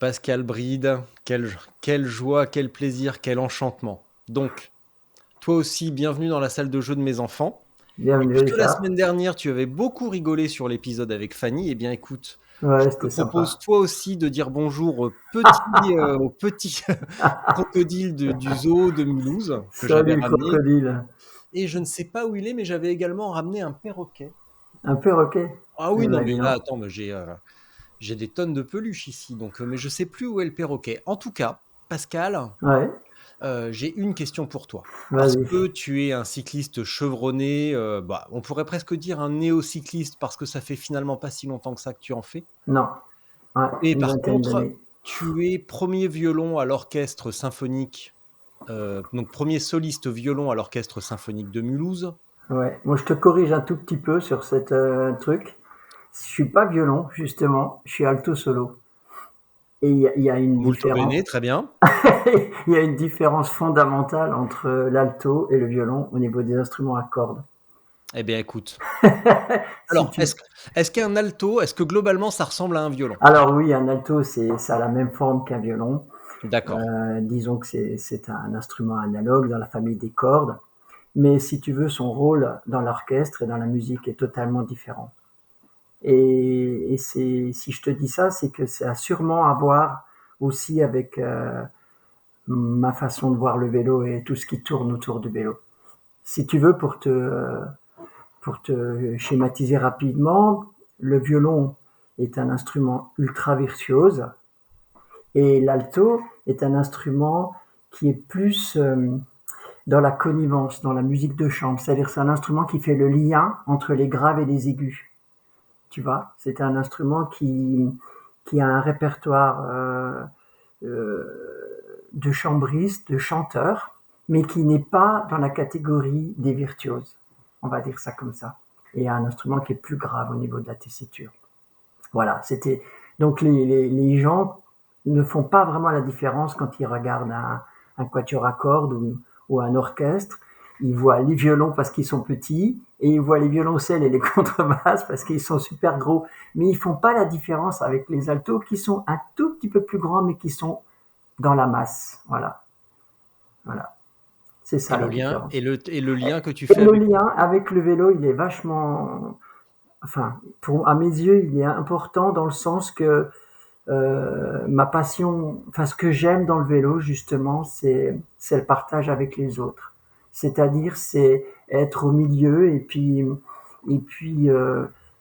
Pascal Bride, quelle joie, quel plaisir, quel enchantement. Donc, toi aussi, bienvenue dans la salle de jeu de mes enfants. Et Bienvenue puisque la Richard. semaine dernière, tu avais beaucoup rigolé sur l'épisode avec Fanny, eh bien écoute, je Ouais, te c'était propose sympa. toi aussi de dire bonjour au petit crocodile du zoo de Mulhouse que j'avais Salut ramené. crocodile. Et je ne sais pas où il est, mais j'avais également ramené un perroquet. Un perroquet. Ah Eh oui, non, ben, mais dis là, donc. attends, mais j'ai des tonnes de peluches ici, donc, mais je sais plus où est le perroquet. En tout cas, Pascal, Ouais, j'ai une question pour toi. Parce vas-y. que tu es un cycliste chevronné, bah, on pourrait presque dire un néo-cycliste parce que ça fait finalement pas si longtemps que ça que tu en fais. Non, ouais, Et une par vingtaine contre, d'années. tu es premier violon à l'orchestre symphonique, donc premier soliste violon à l'orchestre symphonique de Mulhouse. Ouais, moi je te corrige un tout petit peu sur cette truc. Je suis pas violon, justement, je suis alto solo. Et il y a une Molto différence. bene, très bien. Il y a une différence fondamentale entre l'alto et le violon au niveau des instruments à cordes. Eh bien, écoute. Si Alors, tu... est-ce qu'un alto, est-ce que globalement ça ressemble à un violon? Alors oui, un alto, ça a la même forme qu'un violon. D'accord. Disons que c'est un instrument analogue dans la famille des cordes, mais si tu veux, son rôle dans l'orchestre et dans la musique est totalement différent. Et si je te dis ça, c'est que ça a sûrement à voir aussi avec ma façon de voir le vélo et tout ce qui tourne autour du vélo. Si tu veux, pour te schématiser rapidement, le violon est un instrument ultra virtuose et l'alto est un instrument qui est plus dans la connivence, dans la musique de chambre. C'est-à-dire c'est un instrument qui fait le lien entre les graves et les aigus. Tu vois, c'est un instrument qui a un répertoire de chambristes, de chanteurs, mais qui n'est pas dans la catégorie des virtuoses. On va dire ça comme ça. Et un instrument qui est plus grave au niveau de la tessiture. Voilà, c'était donc les gens ne font pas vraiment la différence quand ils regardent un quatuor à cordes ou un orchestre. Ils voient les violons parce qu'ils sont petits et ils voient les violoncelles et les contrebasses parce qu'ils sont super gros. Mais ils font pas la différence avec les altos qui sont un tout petit peu plus grands mais qui sont dans la masse. Voilà, voilà. C'est Et ça le la lien, différence. et le lien que tu Et fais le avec... lien avec le vélo, il est vachement, enfin, à mes yeux, il est important dans le sens que ma passion, enfin ce que j'aime dans le vélo justement, c'est le partage avec les autres. C'est-à-dire c'est être au milieu et puis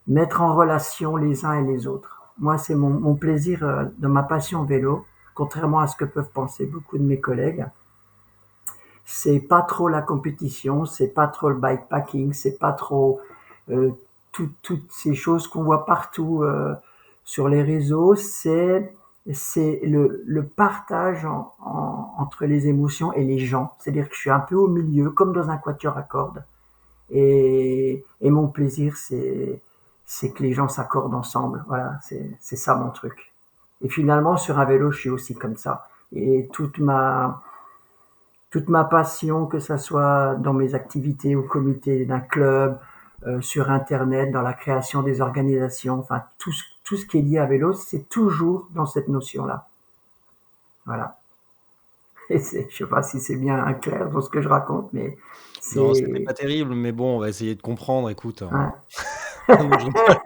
mettre en relation les uns et les autres. Moi, c'est mon plaisir de ma passion vélo, contrairement à ce que peuvent penser beaucoup de mes collègues. C'est pas trop la compétition, c'est pas trop le bikepacking, c'est pas trop euh, toutes ces choses qu'on voit partout sur les réseaux. C'est le partage entre les émotions et les gens. C'est-à-dire que je suis un peu au milieu, comme dans un quatuor à cordes. Et mon plaisir, c'est que les gens s'accordent ensemble. Voilà, c'est ça mon truc. Et finalement, sur un vélo, je suis aussi comme ça. Et toute ma passion, que ça soit dans mes activités au comité d'un club, sur Internet, dans la création des organisations, enfin tout ce qui est lié à vélo, c'est toujours dans cette notion-là. Voilà. Et je sais pas si c'est bien clair dans ce que je raconte, mais Non, c'était pas c'est... terrible, mais bon, on va essayer de comprendre, écoute. Ouais. Non, je rigole.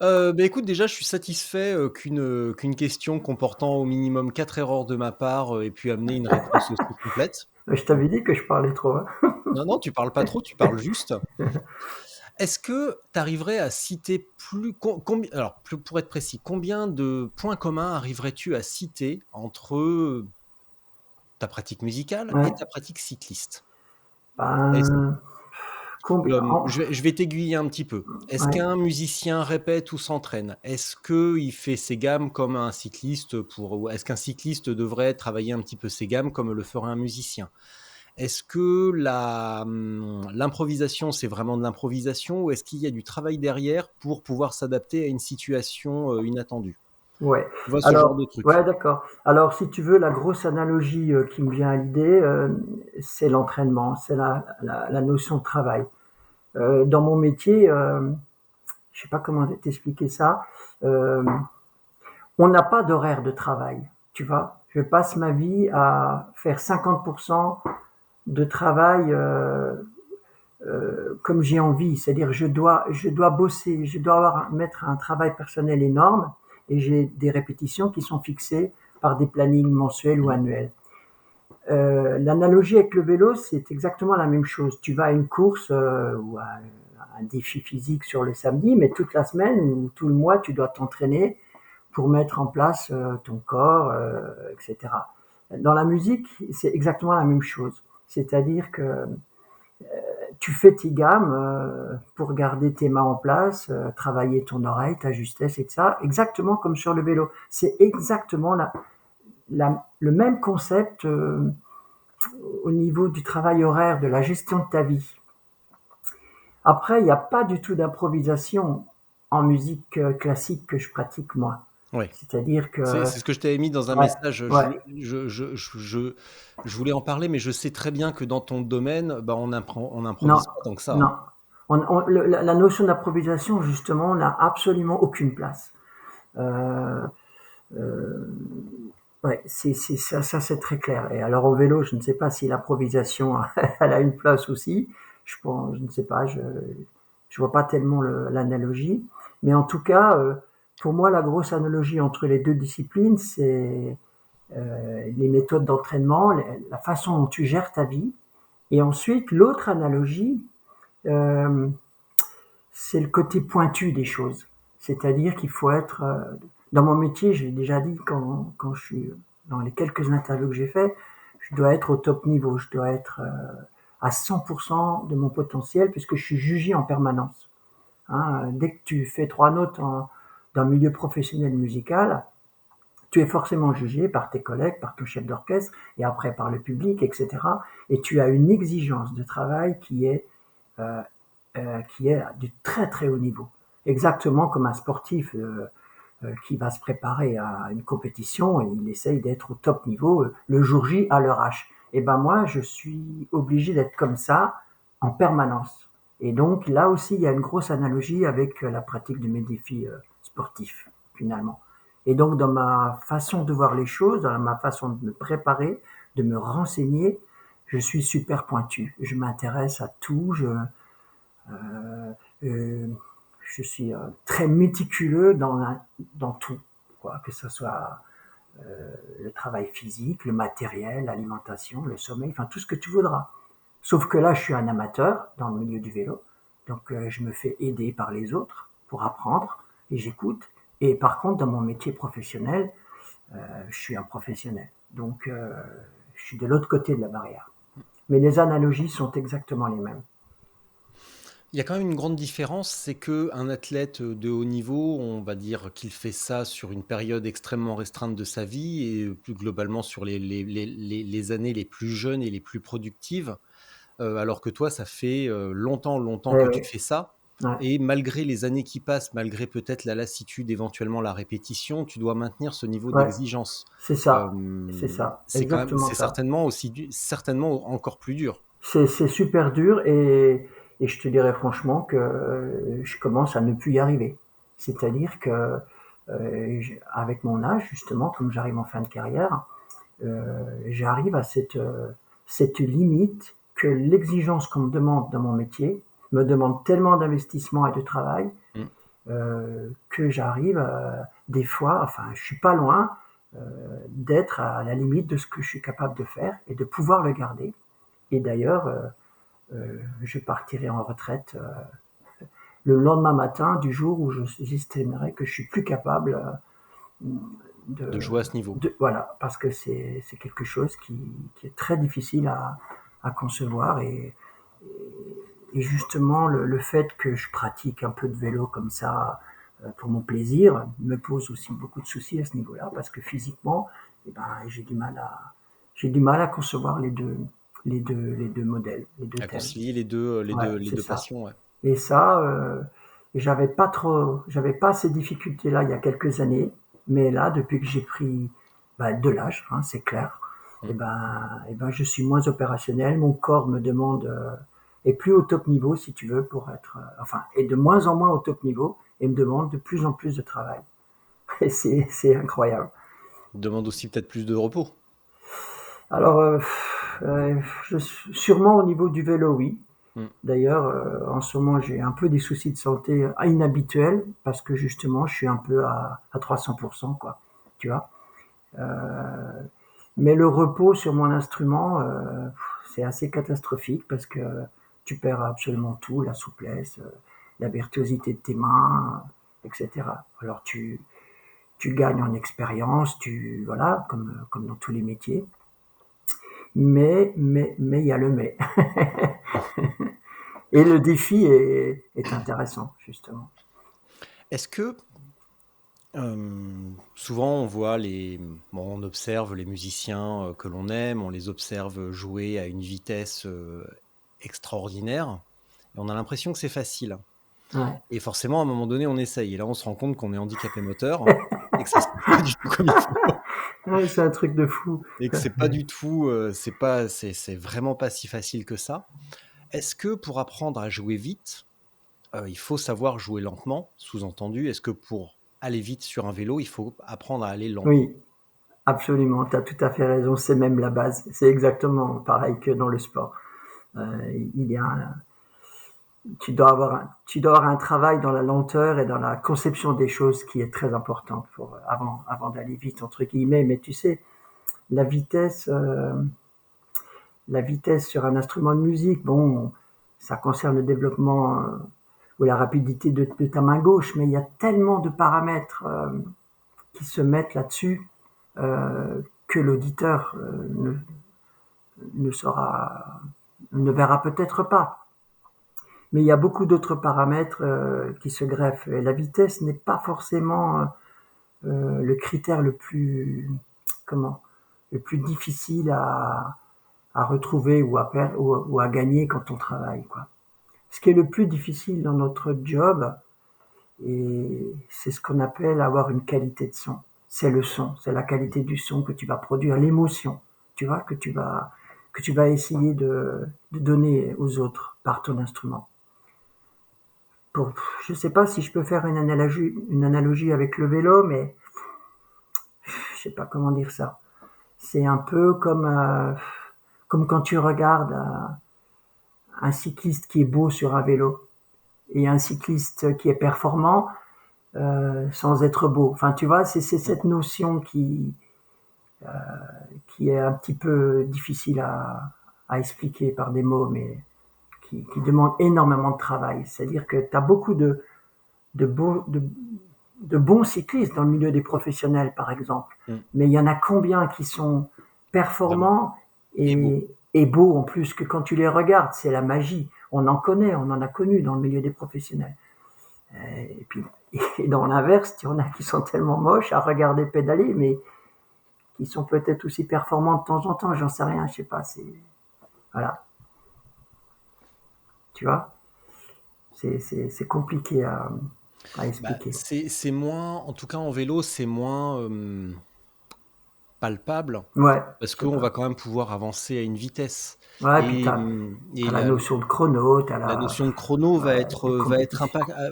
Bah, écoute, déjà, je suis satisfait, qu'une question comportant au minimum 4 erreurs de ma part, ait pu amener une réponse aussi complète. Je Donc t'avais dit que je parlais trop. Hein. non, non, tu parles pas trop, tu parles juste. Est-ce que tu arriverais à citer plus alors, pour être précis, combien de points communs arriverais-tu à citer entre, ta pratique musicale et Ouais. ta pratique cycliste? Est-ce Ben, combien je vais t'aiguiller un petit peu. Est-ce ouais. qu'un musicien répète ou s'entraîne? Est-ce qu'il fait ses gammes comme un cycliste ou est-ce qu'un cycliste devrait travailler un petit peu ses gammes comme le ferait un musicien? Est-ce que l'improvisation, c'est vraiment de l'improvisation ou est-ce qu'il y a du travail derrière pour pouvoir s'adapter à une situation, inattendue? Ouais. Tu vois ce genre de Alors, truc? ouais, d'accord. Alors, si tu veux, la grosse analogie qui me vient à l'idée, c'est l'entraînement, c'est la notion de travail. Dans mon métier, je sais pas comment t'expliquer ça. euh, On n'a pas d'horaire de travail, tu vois. Je passe ma vie à faire 50% de travail comme j'ai envie, c'est-à-dire je dois bosser, je dois mettre un travail personnel énorme et j'ai des répétitions qui sont fixées par des plannings mensuels ou Mmh. annuels. L'analogie avec le vélo, c'est exactement la même chose. Tu vas à une course ou à un défi physique sur le samedi, mais toute la semaine ou tout le mois, tu dois t'entraîner pour mettre en place ton corps, etc. Dans la musique, c'est exactement la même chose. C'est-à-dire que tu fais tes gammes pour garder tes mains en place, travailler ton oreille, ta justesse, etc. Exactement comme sur le vélo. C'est exactement le même concept au niveau du travail horaire, de la gestion de ta vie. Après, il n'y a pas du tout d'improvisation en musique classique que je pratique moi. Ouais. C'est-à-dire que, C'est ce que je t'avais mis dans un ouais, message. ouais, Je voulais en parler, mais je sais très bien que dans ton domaine, bah, on non, n'improvise pas tant que ça, hein. non. La notion d'improvisation, justement, n'a absolument aucune place. Euh, euh, ouais, ça c'est très clair. Et alors au vélo, je ne sais pas si l'improvisation elle a une place aussi. Je ne sais pas, je vois pas tellement l'analogie. Mais en tout cas, pour moi, la grosse analogie entre les deux disciplines, c'est les méthodes d'entraînement, la façon dont tu gères ta vie. Et ensuite, l'autre analogie, euh, c'est le côté pointu des choses. C'est-à-dire qu'il faut être... dans mon métier, j'ai déjà dit quand je suis dans les quelques interviews que j'ai fait, je dois être au top niveau, je dois être à 100% de mon potentiel puisque je suis jugé en permanence. Hein. Dès que tu fais 3 notes dans le milieu professionnel musical, tu es forcément jugé par tes collègues, par ton chef d'orchestre et après par le public, etc. Et tu as une exigence de travail euh, qui est du très très haut niveau. Exactement comme un sportif qui va se préparer à une compétition et il essaye d'être au top niveau le jour J à l'heure H. Et ben moi, je suis obligé d'être comme ça en permanence. Et donc là aussi, il y a une grosse analogie avec la pratique de mes défis sportifs, finalement. Et donc dans ma façon de voir les choses, dans ma façon de me préparer, de me renseigner, je suis super pointu. Je m'intéresse à tout, euh, euh, je suis très méticuleux dans tout, quoi, que ce soit le travail physique, le matériel, l'alimentation, le sommeil, enfin tout ce que tu voudras. Sauf que là, je suis un amateur dans le milieu du vélo, donc je me fais aider par les autres pour apprendre et j'écoute. Et par contre, dans mon métier professionnel, je suis un professionnel. Donc, je suis de l'autre côté de la barrière. Mais les analogies sont exactement les mêmes. Il y a quand même une grande différence, c'est que un athlète de haut niveau, on va dire qu'il fait ça sur une période extrêmement restreinte de sa vie et plus globalement sur les années les plus jeunes et les plus productives. Alors que toi, ça fait longtemps, longtemps Eh que tu oui, fais ça. ouais, Et malgré les années qui passent, malgré peut-être la lassitude, éventuellement la répétition, tu dois maintenir ce niveau ouais, d'exigence. c'est ça, C'est quand même, exactement c'est ça. certainement certainement encore plus dur. C'est super dur et je te dirais franchement que je commence à ne plus y arriver. C'est-à-dire que avec mon âge, justement, comme j'arrive en fin de carrière, j'arrive à cette limite que l'exigence qu'on me demande dans mon métier me demande tellement d'investissement et de travail Mm. que j'arrive des fois, enfin je suis pas loin d'être à la limite de ce que je suis capable de faire et de pouvoir le garder. Et d'ailleurs, je partirai en retraite le lendemain matin du jour où j'estimerai que je suis plus capable De de, jouer à ce niveau. voilà, parce que c'est quelque chose qui est très difficile à concevoir et justement le fait que je pratique un peu de vélo comme ça pour mon plaisir me pose aussi beaucoup de soucis à ce niveau-là parce que physiquement, eh ben, j'ai du mal à concevoir les deux modèles, les deux À thèmes. concilier Ouais, les c'est deux ça. passions, ouais. Et ça, j'avais pas ces difficultés-là il y a quelques années, mais là, depuis que j'ai pris bah, de l'âge, hein, c'est clair, Mm. et ben, je suis moins opérationnel. Mon corps me demande est plus au top niveau, si tu veux, pour être, enfin, est de moins en moins au top niveau et me demande de plus en plus de travail. Et c'est incroyable. Demande aussi peut-être plus de repos. Alors, sûrement au niveau du vélo, oui. Mmh. D'ailleurs, en ce moment, j'ai un peu des soucis de santé inhabituels parce que justement, je suis un peu à 300%, quoi. Tu vois. Mais le repos sur mon instrument, c'est assez catastrophique parce que tu perds absolument tout, la souplesse, la virtuosité de tes mains, etc. Alors tu gagnes en expérience, voilà, comme dans tous les métiers. Mais il y a le mais. Et le défi est intéressant, justement. Est-ce que, souvent on voit on observe les musiciens, que l'on aime, on les observe jouer à une vitesse, extraordinaire et on a l'impression que c'est facile Ouais. et forcément à un moment donné on essaye et là on se rend compte qu'on est handicapé moteur et que ça se fait pas du tout comme il faut Ouais, c'est un truc de fou. et que c'est pas du tout, c'est vraiment pas si facile que ça. Est-ce que pour apprendre à jouer vite, il faut savoir jouer lentement? Sous-entendu, est-ce que pour aller vite sur un vélo, il faut apprendre à aller lentement? Oui, absolument, tu as tout à fait raison, c'est même la base. C'est exactement pareil que dans le sport. Il y a tu dois avoir un travail dans la lenteur et dans la conception des choses qui est très importante avant d'aller vite, entre guillemets. Mais tu sais, la vitesse, euh, la vitesse sur un instrument de musique, bon, ça concerne le développement ou la rapidité de ta main gauche, mais il y a tellement de paramètres qui se mettent là-dessus que l'auditeur ne saura, ne verra peut-être pas. Mais il y a beaucoup d'autres paramètres qui se greffent. Et la vitesse n'est pas forcément le critère comment, le plus difficile à retrouver ou à gagner quand on travaille, quoi. Ce qui est le plus difficile dans notre job, et c'est ce qu'on appelle avoir une qualité de son. C'est le son, c'est la qualité du son que tu vas produire, l'émotion, tu vois, que tu vas essayer de donner aux autres par ton instrument. Je sais pas si je peux faire une analogie avec le vélo, mais je sais pas comment dire ça. C'est un peu comme quand tu regardes un cycliste qui est beau sur un vélo et un cycliste qui est performant sans être beau. Enfin, tu vois, c'est Mmh. cette notion qui est un petit peu difficile à expliquer par des mots, mais qui demande énormément de travail. C'est-à-dire que tu as beaucoup de, beaux, de bons cyclistes dans le milieu des professionnels, par exemple. Mmh. Mais il y en a combien qui sont Vraiment performants et beau. et beaux en plus que quand tu les regardes, c'est la magie. On en connaît, on en a connu dans le milieu des professionnels. Et puis, et dans l'inverse, il y en a qui sont tellement moches à regarder pédaler, mais qui sont peut-être aussi performants de temps en temps, j'en sais rien, je sais pas, voilà, tu vois, c'est compliqué à Bah, expliquer. c'est moins en tout cas en vélo, c'est moins, palpable Ouais, parce c'est qu'on va pas. quand même pouvoir avancer à une vitesse Ouais, puis et t'as et la notion de chrono, t'as la notion de chrono ouais, les compétitions.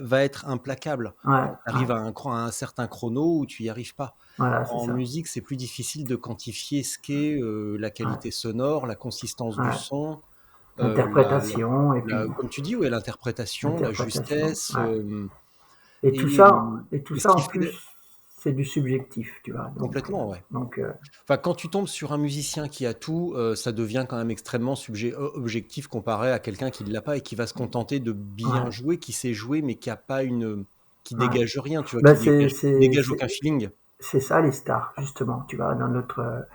va être implacable. Ouais, Tu ouais, arrives à un certain chrono où tu y arrives pas. voilà, c'est En ça. musique, c'est plus difficile de quantifier ce qu'est, la Ouais, qualité sonore, la consistance du ouais. son, la L'interprétation, et puis comme tu dis, ouais, l'interprétation, la l'interprétation, justesse, ouais. et Et tout et ce ça qui en fait d plus, c'est du subjectif, tu vois. complètement, ouais. Donc Enfin, quand tu tombes sur un musicien qui a tout, ça devient quand même extrêmement objectif comparé à quelqu'un qui ne l'a pas et qui va se contenter de bien ouais, jouer, qui sait jouer, mais qui a pas qui ouais. dégage rien, tu vois? Ben Qui dégage aucun feeling. c'est ça les stars, justement, tu vois, dans notre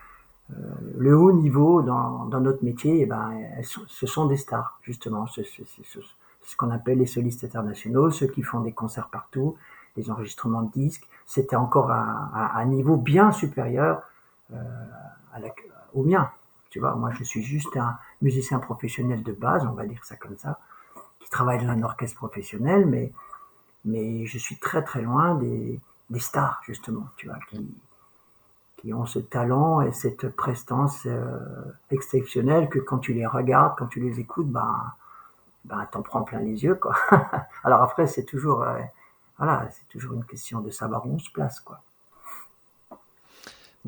le haut niveau dans notre métier, eh ben, ce sont des stars, justement. C'est ce qu'on appelle les solistes internationaux, ceux qui font des concerts partout, des enregistrements de disques. C'était encore un niveau bien supérieur à la- au mien. Tu vois, moi, je suis juste un musicien professionnel de base, on va dire ça comme ça, qui travaille dans un orchestre professionnel, mais je suis très très loin des stars, justement, tu vois, qui ont ce talent et cette prestance exceptionnelle que quand tu les regardes, quand tu les écoutes, ben t'en prends plein les yeux, quoi. Alors après, c'est toujours, voilà, c'est toujours une question de savoir où on se place, quoi.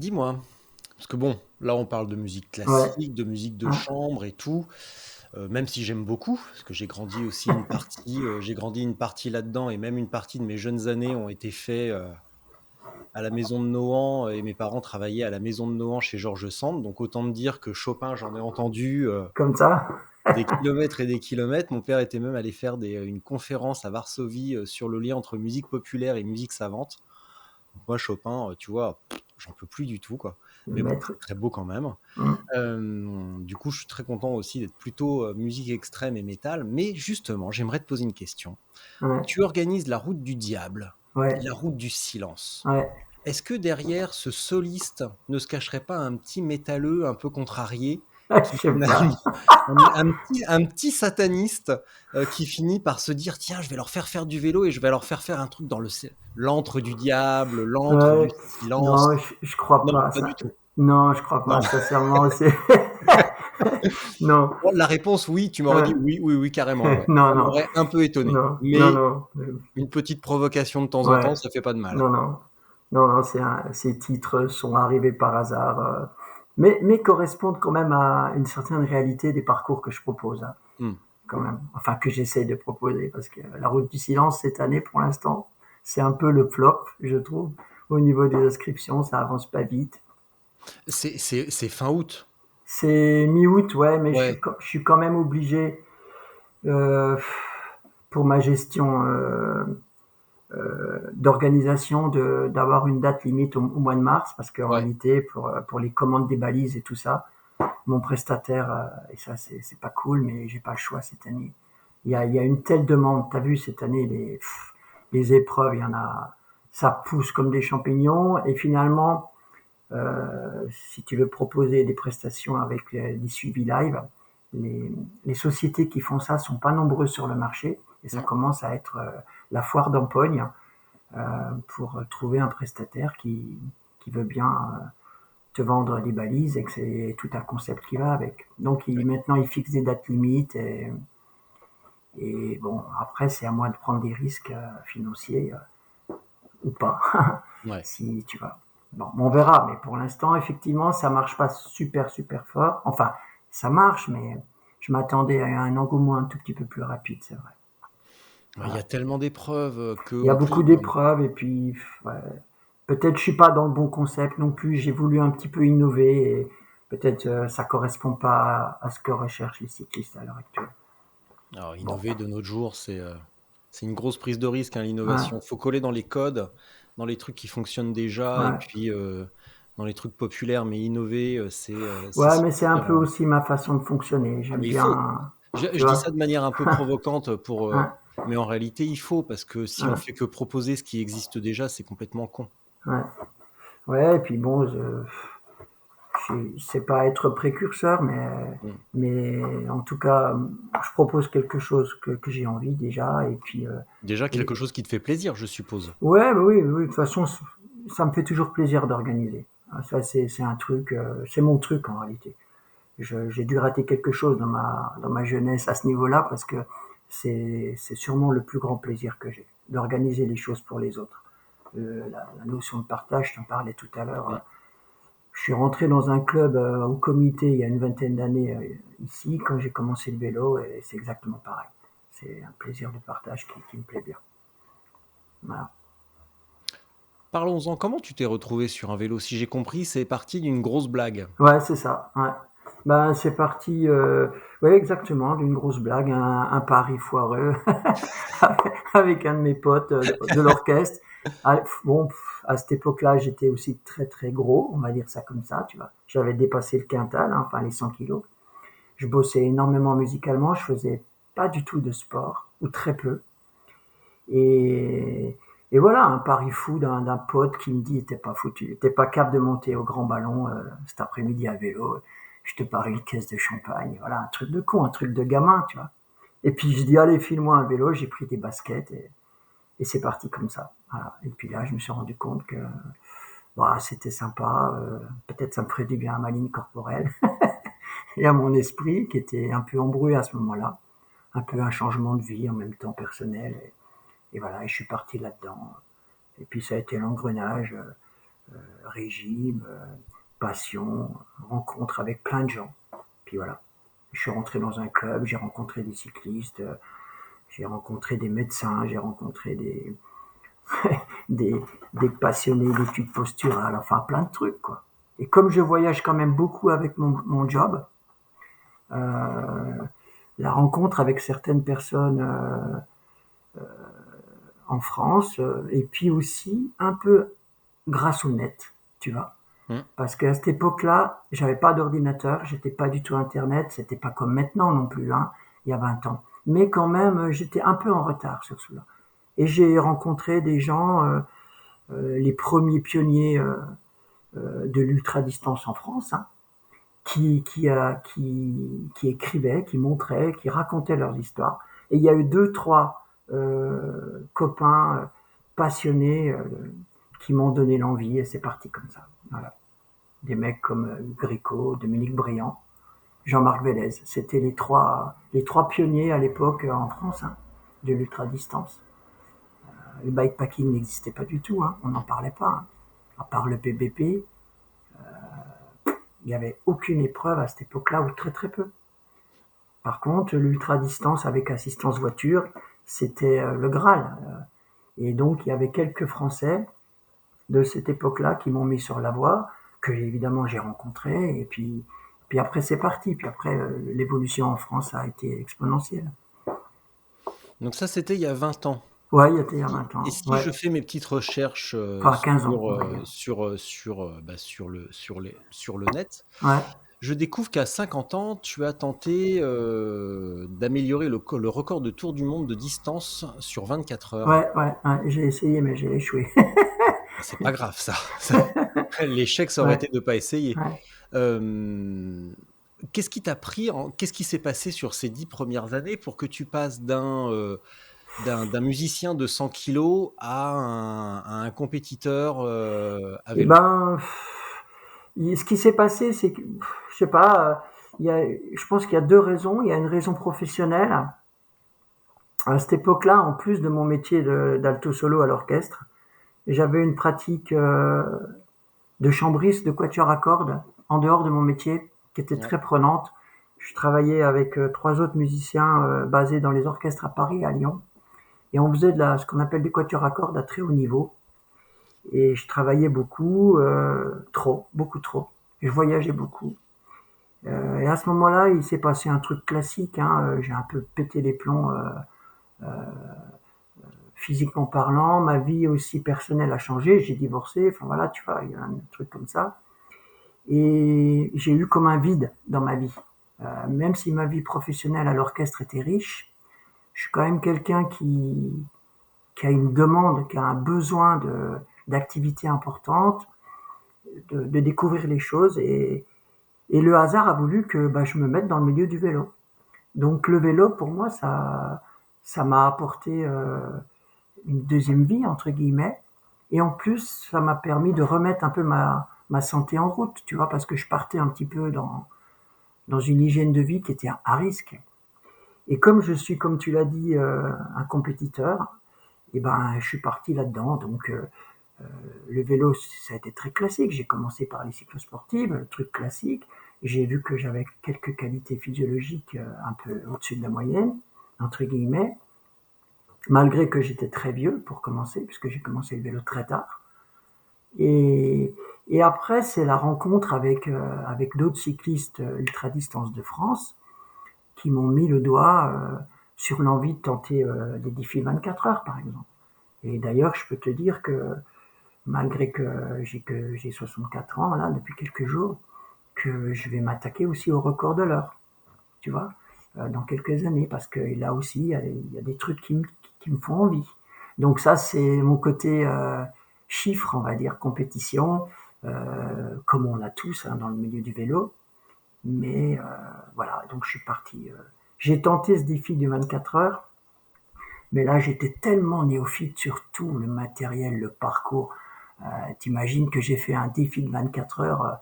Dis-moi, parce que bon, là on parle de musique Ouais, classique, de musique de hein, chambre et tout, même si j'aime beaucoup, parce que j'ai grandi une partie là-dedans et même une partie de mes jeunes années ont été faits, à la maison de Nohant et mes parents travaillaient à la maison de Nohant chez Georges Sand, donc autant me dire que Chopin, j'en ai entendu, comme ça. des kilomètres et des kilomètres. Mon père était même allé faire une conférence à Varsovie, sur le lien entre musique populaire et musique savante. Donc moi Chopin, tu vois, j'en peux plus du tout, quoi. Le Mais bon, maître. c'est très beau quand même. Du coup, je suis très content aussi d'être plutôt, musique extrême et métal. Mais justement, j'aimerais te poser une question. Ouais, Tu organises la route du diable et ouais, la route du silence. ouais. Est-ce que derrière ce soliste ne se cacherait pas un petit métalleux un peu contrarié Je qui sais finalement pas. un petit sataniste, qui finit par se dire: «Tiens, je vais leur faire faire du vélo et je vais leur faire faire un truc dans l'antre du diable, l'antre du Ouais, silence». non, je crois Non, pas pas ça. du tout. Non, je crois Non. pas, sincèrement, c'est non, Bon, la réponse oui, tu m'aurais dit: heu, «Oui, oui, oui, carrément, ouais». non, Ça non, m'aurait un peu étonné. non, non, Mais non, une petite provocation de temps en ouais, temps, ça fait pas de mal. non, non, non, non, ces titres sont arrivés par hasard, mais correspondent quand même à une certaine réalité des parcours que je propose, hein, Mmh. quand même. Enfin, que j'essaie de proposer, parce que la route du silence cette année, pour l'instant, c'est un peu le flop, je trouve. Au niveau des inscriptions, ça avance pas vite. C'est fin août? C'est mi-août, ouais, mais Ouais, je suis quand même obligé, euh, pour ma gestion d'organisation, d'avoir une date limite au mois de mars, parce qu'en ouais. réalité, pour les commandes des balises et tout ça, mon prestataire, et ça c'est pas cool, mais j'ai pas le choix cette année. Il y a une telle demande. T'as vu cette année les épreuves, il y en a, ça pousse comme des champignons, et finalement, si tu veux proposer des prestations avec des suivis live, les sociétés qui font ça sont pas nombreuses sur le marché, et ça Mmh. commence à être la foire d'empoigne, pour trouver un prestataire qui veut bien te vendre des balises, et que c'est tout un concept qui va avec. Donc maintenant ils fixent des dates limites, et bon, après c'est à moi de prendre des risques financiers, ou pas, Ouais. si tu vois. Bon, on verra, mais pour l'instant, effectivement, ça marche pas super super fort. Enfin, ça marche, mais je m'attendais à un engouement un tout petit peu plus rapide, c'est vrai. Ouais, il y a Voilà. tellement d'épreuves, Il y a qu'en plus beaucoup d'épreuves, et puis ouais, peut-être je suis pas dans le bon concept non plus. J'ai voulu un petit peu innover, et peut-être ça correspond pas à ce que recherchent les cyclistes à l'heure actuelle. alors Bon, innover de nos jours, c'est une grosse prise de risque, hein, ouais, l'innovation. Faut coller dans les codes, dans les trucs qui fonctionnent déjà et ouais. puis, dans les trucs populaires, mais innover, c'est Ouais, se mais c'est un dire, peu aussi ma façon de fonctionner. ah J'aime mais il faut. bien, tu Je dis vois. ça de manière un peu provocante Ouais, mais en réalité, il faut parce que si on ouais, fait que proposer ce qui existe déjà, c'est complètement con. ouais. Ouais, et puis bon, sais pas être précurseur, Mmh. mais en tout cas, je propose quelque chose que j'ai envie déjà, et puis Déjà et- quelque chose qui te fait plaisir, je suppose? ouais, bah oui, oui, de toute façon, ça me fait toujours plaisir d'organiser. Ah, ça, c'est un truc, c'est mon truc en réalité. J'ai dû rater quelque chose dans ma jeunesse à ce niveau-là, parce que c'est sûrement le plus grand plaisir que j'ai, d'organiser les choses pour les autres. La notion de partage, je t'en parlais tout à l'heure. Mmh. Je suis rentré dans un club au comité il y a une vingtaine d'années, ici, quand j'ai commencé le vélo, et c'est exactement pareil. C'est un plaisir de partage qui me plaît bien. Voilà. Parlons-en, comment tu t'es retrouvé sur un vélo? Si j'ai compris, c'est parti d'une grosse blague. Ouais, c'est ça. Ouais. Ben, c'est parti, ouais, exactement, d'une grosse blague, un pari foireux avec un de mes potes de l'orchestre. Ah, bon, à cette époque-là, j'étais aussi très très gros, on va dire ça comme ça, tu vois. J'avais dépassé le quintal, hein, enfin les 100 kilos. Je bossais énormément musicalement, je faisais pas du tout de sport, ou très peu. Et, et voilà, un pari fou d'un pote qui me dit: t'es pas foutu, t'es pas capable de monter au grand ballon cet après-midi à vélo, je te parie une caisse de champagne. Voilà, un truc de con, un truc de gamin, tu vois. Et puis je dis: allez, file-moi un vélo, j'ai pris des baskets, et c'est parti comme ça. Voilà. Et puis là, je me suis rendu compte que bah, c'était sympa, peut-être ça me ferait du bien à ma ligne corporelle et à mon esprit qui était un peu embrouillé à ce moment-là, un peu un changement de vie en même temps personnel. Et voilà, et je suis parti là-dedans. Et puis ça a été l'engrenage. régime, passion, rencontre avec plein de gens. Puis voilà. Je suis rentré dans un club, j'ai rencontré des cyclistes, j'ai rencontré des médecins, j'ai rencontré des, des passionnés d'études posturales, enfin plein de trucs, quoi. Et comme je voyage quand même beaucoup avec mon job, euh, la rencontre avec certaines personnes en France, et puis aussi un peu grâce au net, tu vois. Mmh. Parce qu'à cette époque-là, j'avais pas d'ordinateur, j'étais pas du tout Internet, c'était pas comme maintenant non plus, hein, il y a 20 ans. Mais quand même, j'étais un peu en retard sur cela. Et j'ai rencontré des gens, les premiers pionniers de l'ultra-distance en France, hein, qui écrivaient, qui montraient, qui racontaient leurs histoires. Et il y a eu deux, trois copains passionnés qui m'ont donné l'envie et c'est parti comme ça. Voilà. Des mecs comme Gricot, Dominique Briand, Jean-Marc Vélez. C'était les trois pionniers à l'époque en France, hein, de l'ultra-distance. Le bikepacking n'existait pas du tout, hein, on n'en parlait pas. Hein. À part le PBP, il n'y avait aucune épreuve à cette époque-là, ou très très peu. Par contre, l'ultra-distance avec assistance voiture, c'était le Graal. Et donc, il y avait quelques Français de cette époque-là qui m'ont mis sur la voie, que évidemment j'ai rencontré. Et puis après, c'est parti. Puis après, l'évolution en France a été exponentielle. Donc ça, c'était il y a 20 ans. Ouais, il y a Et 20 et ans. si Ouais. je fais mes petites recherches, Enfin, 15 ans, on va dire. sur le net, Ouais, je découvre qu'à 50 ans, tu as tenté, d'améliorer le record de tour du monde de distance sur 24 heures. ouais. J'ai essayé, mais j'ai échoué. Ah, c'est pas grave ça. L'échec, ça aurait Ouais, été de ne pas essayer. ouais. Hem, qu'est-ce qui s'est passé sur ces 10 premières années pour que tu passes d'un musicien de 100 kilos à un compétiteur, à Et vélo? ben, ce qui s'est passé, c'est que, je sais pas, je pense qu'il y a deux raisons. Il y a une raison professionnelle. À cette époque-là, en plus de mon métier d'alto solo à l'orchestre, j'avais une pratique de chambriste, de quatuor à cordes, en dehors de mon métier, qui était Ouais, très prenante. Je travaillais avec trois autres musiciens basés dans les orchestres à Paris, à Lyon, et on faisait ce qu'on appelle des quatuors à cordes à très haut niveau. Et je travaillais beaucoup, trop, beaucoup trop. Et je voyageais beaucoup. Et à ce moment-là, il s'est passé un truc classique. Hein, j'ai un peu pété les plombs physiquement parlant. Ma vie aussi personnelle a changé. J'ai divorcé. Enfin voilà, tu vois, il y a un truc comme ça. Et j'ai eu comme un vide dans ma vie. Même si ma vie professionnelle à l'orchestre était riche, je suis quand même quelqu'un qui a une demande, qui a un besoin d'activités importantes, de découvrir les choses. Et le hasard a voulu que bah, je me mette dans le milieu du vélo. Donc le vélo, pour moi, ça m'a apporté une deuxième vie, entre guillemets. Et en plus, ça m'a permis de remettre un peu ma santé en route, tu vois, parce que je partais un petit peu dans une hygiène de vie qui était à risque. Et comme je suis, comme tu l'as dit, un compétiteur, et ben, je suis parti là-dedans. Donc, le vélo, ça a été très classique. J'ai commencé par les cyclosportives, le truc classique. J'ai vu que j'avais quelques qualités physiologiques un peu au-dessus de la moyenne, entre guillemets, malgré que j'étais très vieux pour commencer, puisque j'ai commencé le vélo très tard. Et, et après, c'est la rencontre avec d'autres cyclistes ultra-distance de France qui m'ont mis le doigt sur l'envie de tenter des défis 24 heures, par exemple. Et d'ailleurs, je peux te dire que malgré que j'ai 64 ans là depuis quelques jours, que je vais m'attaquer aussi au record de l'heure, tu vois, dans quelques années, parce que là aussi, il y a des trucs qui me font envie. Donc ça, c'est mon côté chiffre, on va dire, compétition, comme on a tous hein, dans le milieu du vélo. Mais voilà, donc je suis parti. J'ai tenté ce défi du 24 heures, mais là, j'étais tellement néophyte sur tout le matériel, le parcours. T'imagines que j'ai fait un défi de 24 heures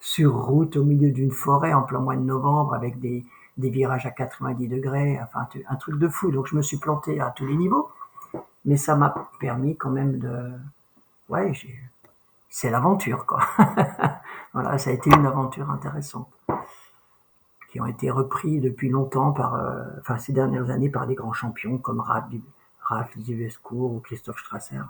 sur route au milieu d'une forêt en plein mois de novembre avec des virages à 90 degrés, enfin un truc de fou. Donc je me suis planté à tous les niveaux, mais ça m'a permis quand même de... Ouais, c'est l'aventure, quoi. Voilà, ça a été une aventure intéressante, qui ont été repris depuis longtemps enfin ces dernières années par des grands champions comme Ralph Divescourt ou Christophe Strasser,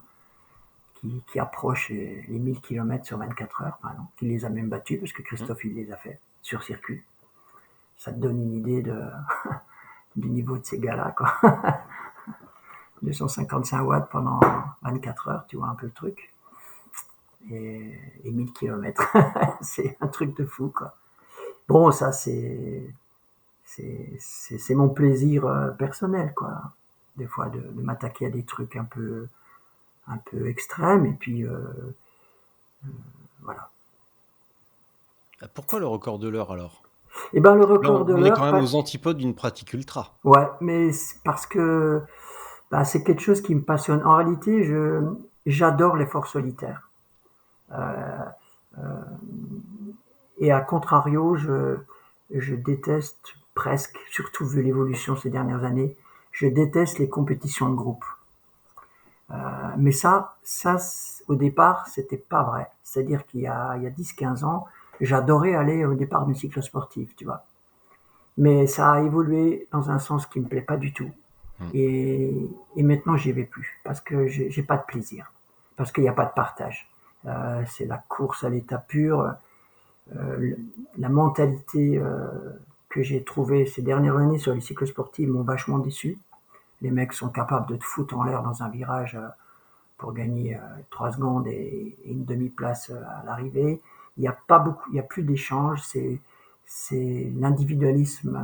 qui approchent les 1000 km sur 24 heures, par exemple, qui les a même battus, parce que Mmh. Christophe, il les a fait sur circuit. Ça te donne une idée du niveau de ces gars-là, quoi. 255 watts pendant 24 heures, tu vois un peu le truc. Et 1000 km. C'est un truc de fou, quoi. Bon, ça, c'est mon plaisir personnel, quoi. Des fois, de m'attaquer à des trucs un peu extrêmes, et puis voilà. Pourquoi le record de l'heure alors? Et ben le Là, record de on est quand l'heure, même aux antipodes d'une pratique ultra. ouais, mais c'est parce que bah, c'est quelque chose qui me passionne. En réalité, j'adore l'effort solitaire. Et à contrario, je déteste presque, surtout vu l'évolution ces dernières années, je déteste les compétitions de groupe. Mais ça, au départ, c'était pas vrai. C'est-à-dire il y a 10-15 ans, j'adorais aller au départ d'une cyclosportive, tu vois. Mais ça a évolué dans un sens qui me plaît pas du tout. Mmh. Et maintenant, j'y vais plus parce que j'ai pas de plaisir, parce qu'il n'y a pas de partage. C'est la course à l'état pur. Euh, la mentalité que j'ai trouvée ces dernières années sur les cyclosportives m'ont vachement déçu. Les mecs sont capables de te foutre en l'air dans un virage pour gagner 3 secondes et une demi-place à l'arrivée. Il n'y a pas beaucoup, il y a plus d'échanges. C'est l'individualisme,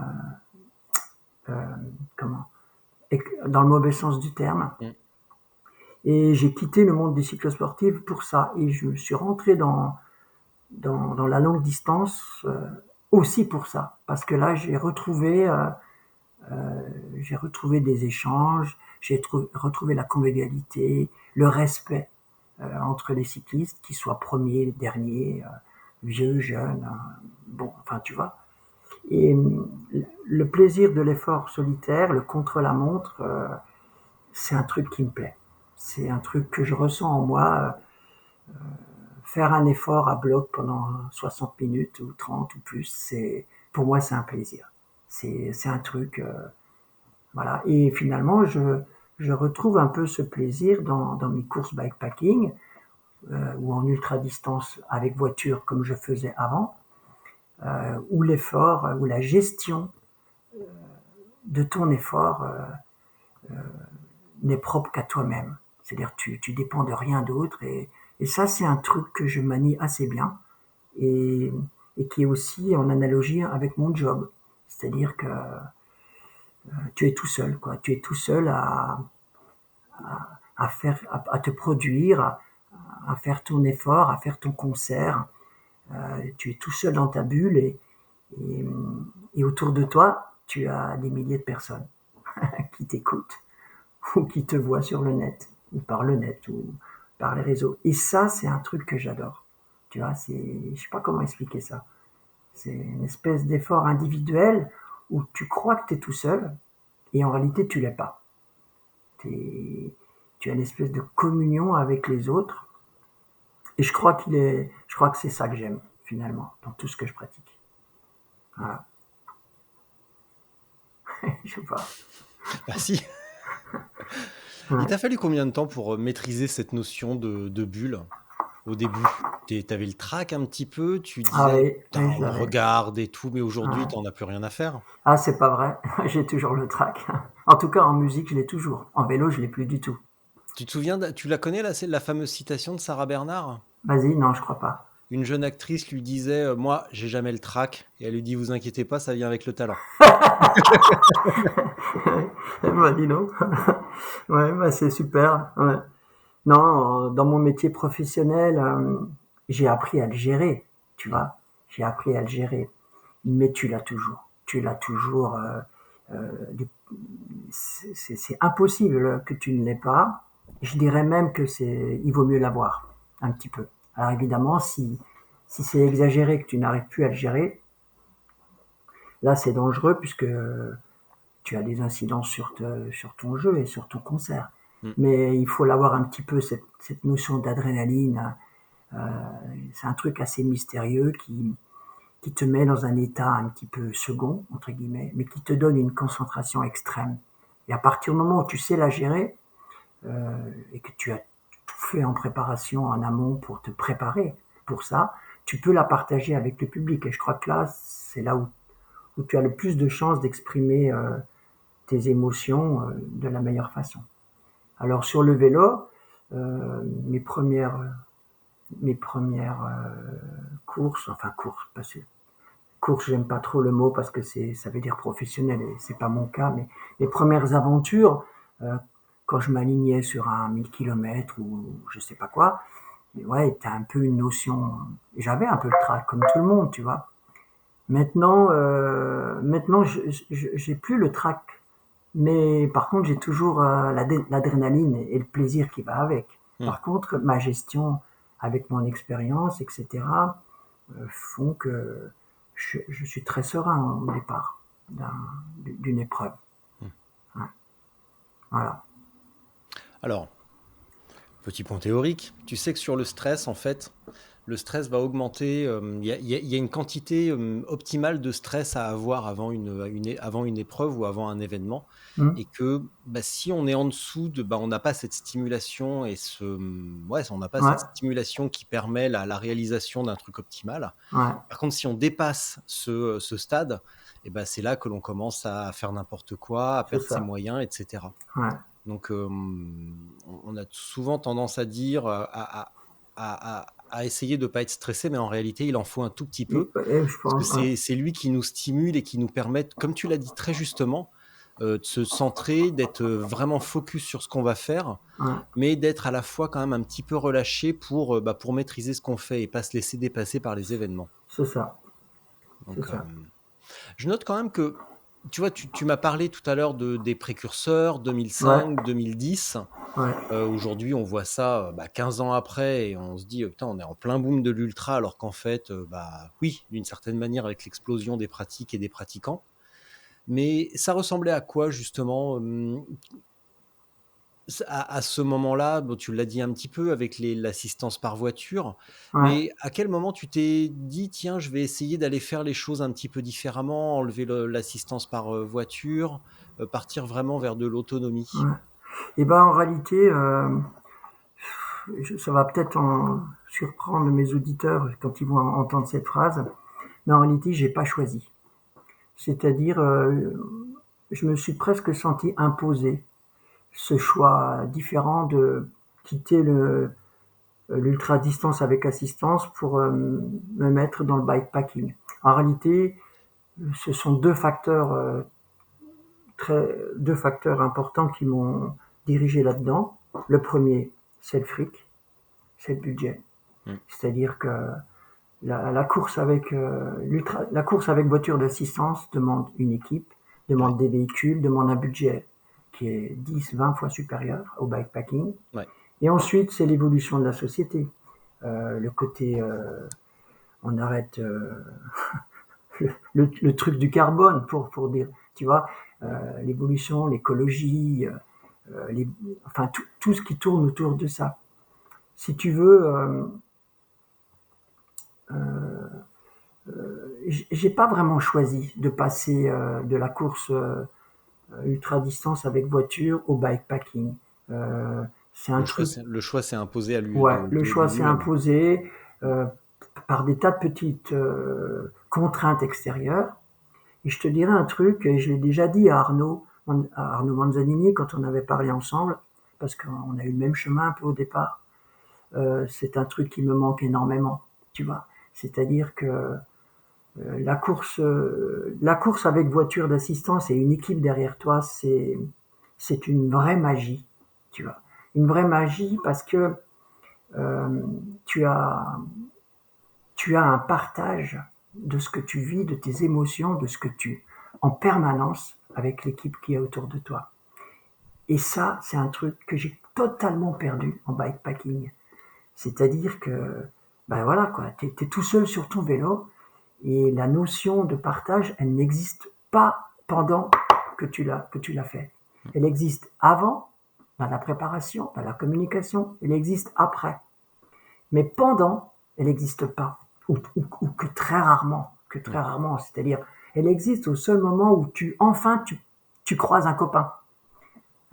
comment, dans le mauvais sens du terme. Mmh. Et j'ai quitté le monde des cyclosportives pour ça. Et je suis rentré dans la longue distance aussi pour ça. Parce que là, j'ai retrouvé des échanges, retrouvé la convivialité, le respect entre les cyclistes, qu'ils soient premiers, derniers, vieux, jeunes, bon, enfin tu vois. Et le plaisir de l'effort solitaire, le contre-la-montre, c'est un truc qui me plaît. C'est un truc que je ressens en moi. Faire un effort à bloc pendant 60 minutes ou 30 ou plus, pour moi, c'est un plaisir. C'est un truc, voilà. Et finalement, je retrouve un peu ce plaisir dans mes courses bikepacking ou en ultra distance avec voiture comme je faisais avant, où l'effort, où la gestion de ton effort n'est propre qu'à toi-même. C'est-à-dire tu dépends de rien d'autre et ça c'est un truc que je manie assez bien et, et qui est aussi en analogie avec mon job. C'est-à-dire que tu es tout seul, quoi. Tu es tout seul à te produire, à faire ton effort, à faire ton concert. Tu es tout seul dans ta bulle et, et autour de toi, tu as des milliers de personnes qui t'écoutent ou qui te voient sur le net, ou par le net, ou par les réseaux. Et ça, c'est un truc que j'adore. Tu vois, je sais pas comment expliquer ça. C'est une espèce d'effort individuel où tu crois que tu es tout seul et en réalité tu l'es pas. Tu as une espèce de communion avec les autres et je crois que c'est ça que j'aime finalement dans tout ce que je pratique. Voilà. Je sais pas. Bah si. Il Ouais. t'a fallu combien de temps pour, maîtriser cette notion de bulle, au début? Tu avais le trac un petit peu, tu Ah disais: oui, «Putain, oui, je on me l'avais. regarde et tout», mais aujourd'hui, Ouais. tu en as plus rien à faire? Ah, c'est pas vrai. J'ai toujours le trac. En tout cas, en musique, je l'ai toujours. En vélo, je l'ai plus du tout. Tu te souviens tu la connais c'est la fameuse citation de Sarah Bernard? Vas-y, non, je crois pas. Une jeune actrice lui disait, «Moi, j'ai jamais le trac» et elle lui dit: «Vous inquiétez pas, ça vient avec le talent». Bah, dis donc. Ouais, bah, c'est super. Ouais. Non, dans mon métier professionnel, j'ai appris à le gérer, tu Mmh. vois. J'ai appris à le gérer. Mais tu l'as toujours. Tu l'as toujours. Euh, du- c'est impossible que tu ne l'aies pas. Je dirais même que il vaut mieux l'avoir, un petit peu. Alors évidemment, si c'est exagéré que tu n'arrives plus à le gérer, là c'est dangereux puisque tu as des incidences sur ton jeu et sur ton concert. Mmh. Mais il faut l'avoir un petit peu, cette notion d'adrénaline. C'est un truc assez mystérieux qui te met dans un état un petit peu second, entre guillemets, mais qui te donne une concentration extrême. Et à partir du moment où tu sais la gérer, et que tu as tout fait en préparation en amont pour te préparer pour ça, tu peux la partager avec le public. Et je crois que là, c'est là où tu as le plus de chances d'exprimer tes émotions de la meilleure façon. Alors sur le vélo, mes premières courses, enfin courses, parce que course, j'aime pas trop le mot parce que ça veut dire professionnel et c'est pas mon cas, mais les premières aventures, quand je m'alignais sur un 1000 km ou je sais pas quoi, ouais, t'as un peu une notion, j'avais un peu le trac comme tout le monde, tu vois. Maintenant, j'ai plus le trac, mais par contre, j'ai toujours l'adrénaline et le plaisir qui va avec. Mmh. Par contre, ma gestion avec mon expérience, etc., font que je suis très serein au départ d'une épreuve. Mmh. Ouais, voilà. Alors, petit point théorique, tu sais que sur le stress, en fait, le stress va augmenter. Il y a une quantité optimale de stress à avoir avant une épreuve ou avant un événement. Mm. Et que bah, si on est en dessous on n'a pas cette stimulation ouais, on n'a pas Ouais, cette stimulation qui permet la réalisation d'un truc optimal. ouais, Par contre, si on dépasse ce stade, et ben, c'est là que l'on commence à faire n'importe quoi, à c'est perdre ses ça. moyens, etc. Ouais. Donc, on a souvent tendance à dire, à essayer de ne pas être stressé, mais en réalité, il en faut un tout petit peu, Et je parce que pense, ouais, c'est lui qui nous stimule et qui nous permet, comme tu l'as dit très justement, de se centrer, d'être vraiment focus sur ce qu'on va faire, ouais, mais d'être à la fois quand même un petit peu relâché pour maîtriser ce qu'on fait et pas se laisser dépasser par les événements. c'est ça, c'est Donc, ça. je note quand même que, tu vois, tu m'as parlé tout à l'heure des précurseurs, Ouais, 2005, 2010. ouais, Aujourd'hui, on voit ça 15 ans après et on se dit, putain, on est en plein boom de l'ultra, alors qu'en fait, oui, d'une certaine manière, avec l'explosion des pratiques et des pratiquants. Mais ça ressemblait à quoi, justement, à ce moment-là? Bon, tu l'as dit un petit peu avec l'assistance par voiture, ouais. mais à quel moment tu t'es dit, tiens, je vais essayer d'aller faire les choses un petit peu différemment, enlever l'assistance par voiture, partir vraiment vers de l'autonomie? Ouais. Et ben en réalité, ça va peut-être surprendre mes auditeurs quand ils vont entendre cette phrase, mais en réalité, j'ai pas choisi. C'est-à-dire, je me suis presque senti imposer ce choix différent de quitter l'ultra distance avec assistance pour me mettre dans le bikepacking. En réalité, ce sont deux facteurs importants qui m'ont dirigé là-dedans. Le premier, c'est le fric, c'est le budget. Mmh. C'est-à-dire que la course avec voiture d'assistance demande une équipe, Ouais, demande des véhicules, demande un budget qui est 10-20 fois supérieur au bikepacking. ouais. Et ensuite, c'est l'évolution de la société. Le côté, on arrête le truc du carbone pour dire, tu vois, l'évolution, l'écologie, les, enfin tout ce qui tourne autour de ça. Si tu veux, j'ai pas vraiment choisi de passer de la course ultra distance avec voiture au bikepacking. Euh, c'est un truc, Le choix s'est imposé à lui, ouais, le de choix s'est lui-même. imposé par des tas de petites contraintes extérieures. Et je te dirais un truc, et je l'ai déjà dit à Arnaud Manzanini quand on avait parlé ensemble, parce qu'on a eu le même chemin un peu au départ. C'est un truc qui me manque énormément, tu vois. C'est-à-dire que la course avec voiture d'assistance et une équipe derrière toi, c'est une vraie magie, tu vois. Une vraie magie parce que euh, tu as tu as un partage de ce que tu vis, de tes émotions, de ce que tu en permanence avec l'équipe qui est autour de toi. Et ça, c'est un truc que j'ai totalement perdu en bikepacking. C'est-à-dire que, ben voilà quoi, t'es tout seul sur ton vélo et la notion de partage, elle n'existe pas pendant que tu l'as fait. Elle existe avant, dans la préparation, dans la communication, elle existe après. Mais pendant, elle n'existe pas. Ou que très rarement. C'est-à-dire, elle existe au seul moment où tu croises un copain,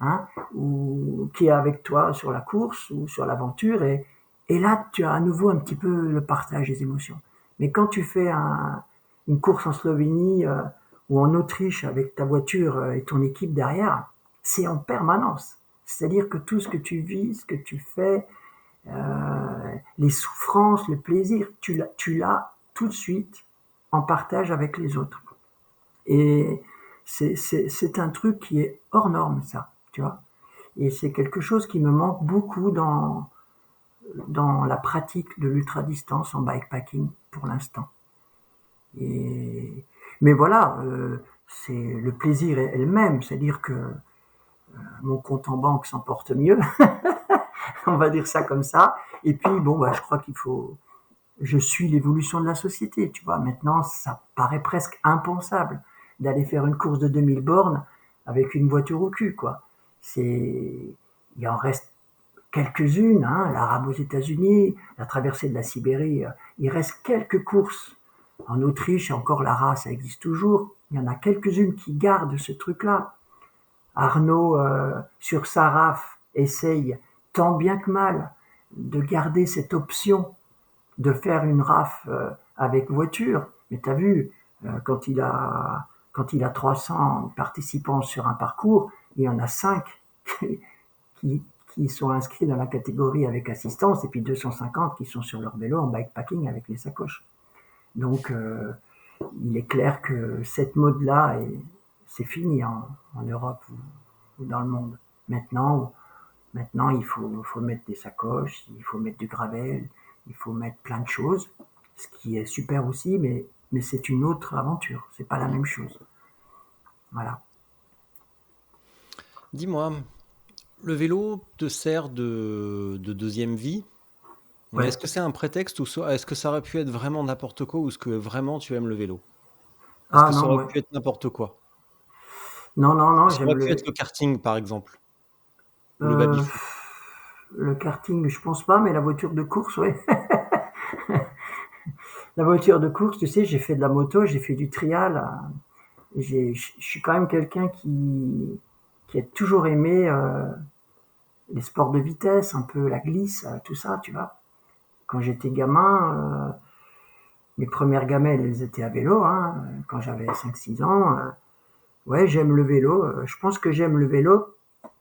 hein, ou qui est avec toi sur la course ou sur l'aventure, et là, tu as à nouveau un petit peu le partage des émotions. Mais quand tu fais une course en Slovénie ou en Autriche avec ta voiture et ton équipe derrière, c'est en permanence. C'est-à-dire que tout ce que tu vis, ce que tu fais, les souffrances, le plaisir, tu l'as tout de suite en partage avec les autres. Et c'est un truc qui est hors norme, ça, tu vois. Et c'est quelque chose qui me manque beaucoup dans la pratique de l'ultra-distance en bikepacking pour l'instant. Et, mais voilà, c'est le plaisir est le même, c'est-à-dire que mon compte en banque s'en porte mieux, on va dire ça comme ça. Et puis bon, bah, je crois qu'il faut, je suis l'évolution de la société, tu vois. Maintenant, ça paraît presque impensable d'aller faire une course de 2000 bornes avec une voiture au cul, quoi. Il en reste quelques-unes, hein, l'Arabe aux États-Unis, la traversée de la Sibérie. Il reste quelques courses en Autriche, et encore l'Ara, ça existe toujours. Il y en a quelques-unes qui gardent ce truc-là. Arnaud, sur sa RAF, essaye tant bien que mal de garder cette option de faire une RAF avec voiture. Mais tu as vu, quand il a 300 participants sur un parcours, il y en a 5 qui, qui sont inscrits dans la catégorie avec assistance et puis 250 qui sont sur leur vélo en bikepacking avec les sacoches. Donc il est clair que cette mode-là, c'est fini en Europe ou dans le monde. Maintenant, Maintenant, il faut mettre des sacoches, il faut mettre du gravel, il faut mettre plein de choses, ce qui est super aussi, mais c'est une autre aventure, c'est pas la Mm. même chose. Voilà. Dis-moi, le vélo te sert de deuxième vie, mais Ouais. est-ce que c'est un prétexte ou est-ce que ça aurait pu être vraiment n'importe quoi ou est-ce que vraiment tu aimes le vélo? Est-ce Ah que ça non, aurait ouais. pu être n'importe quoi? Non, non, Est-ce que non, ça aurait j'aime pu être le karting, par exemple, ou le euh, baby-foot? le karting, je pense pas, mais la voiture de course, ouais. La voiture de course, tu sais, j'ai fait de la moto, j'ai fait du trial. Je suis quand même quelqu'un qui a toujours aimé les sports de vitesse, un peu la glisse, tout ça, tu vois. Quand j'étais gamin, mes premières gamelles, elles étaient à vélo, hein, quand j'avais 5 6 ans. Ouais, j'aime le vélo. Je pense que j'aime le vélo,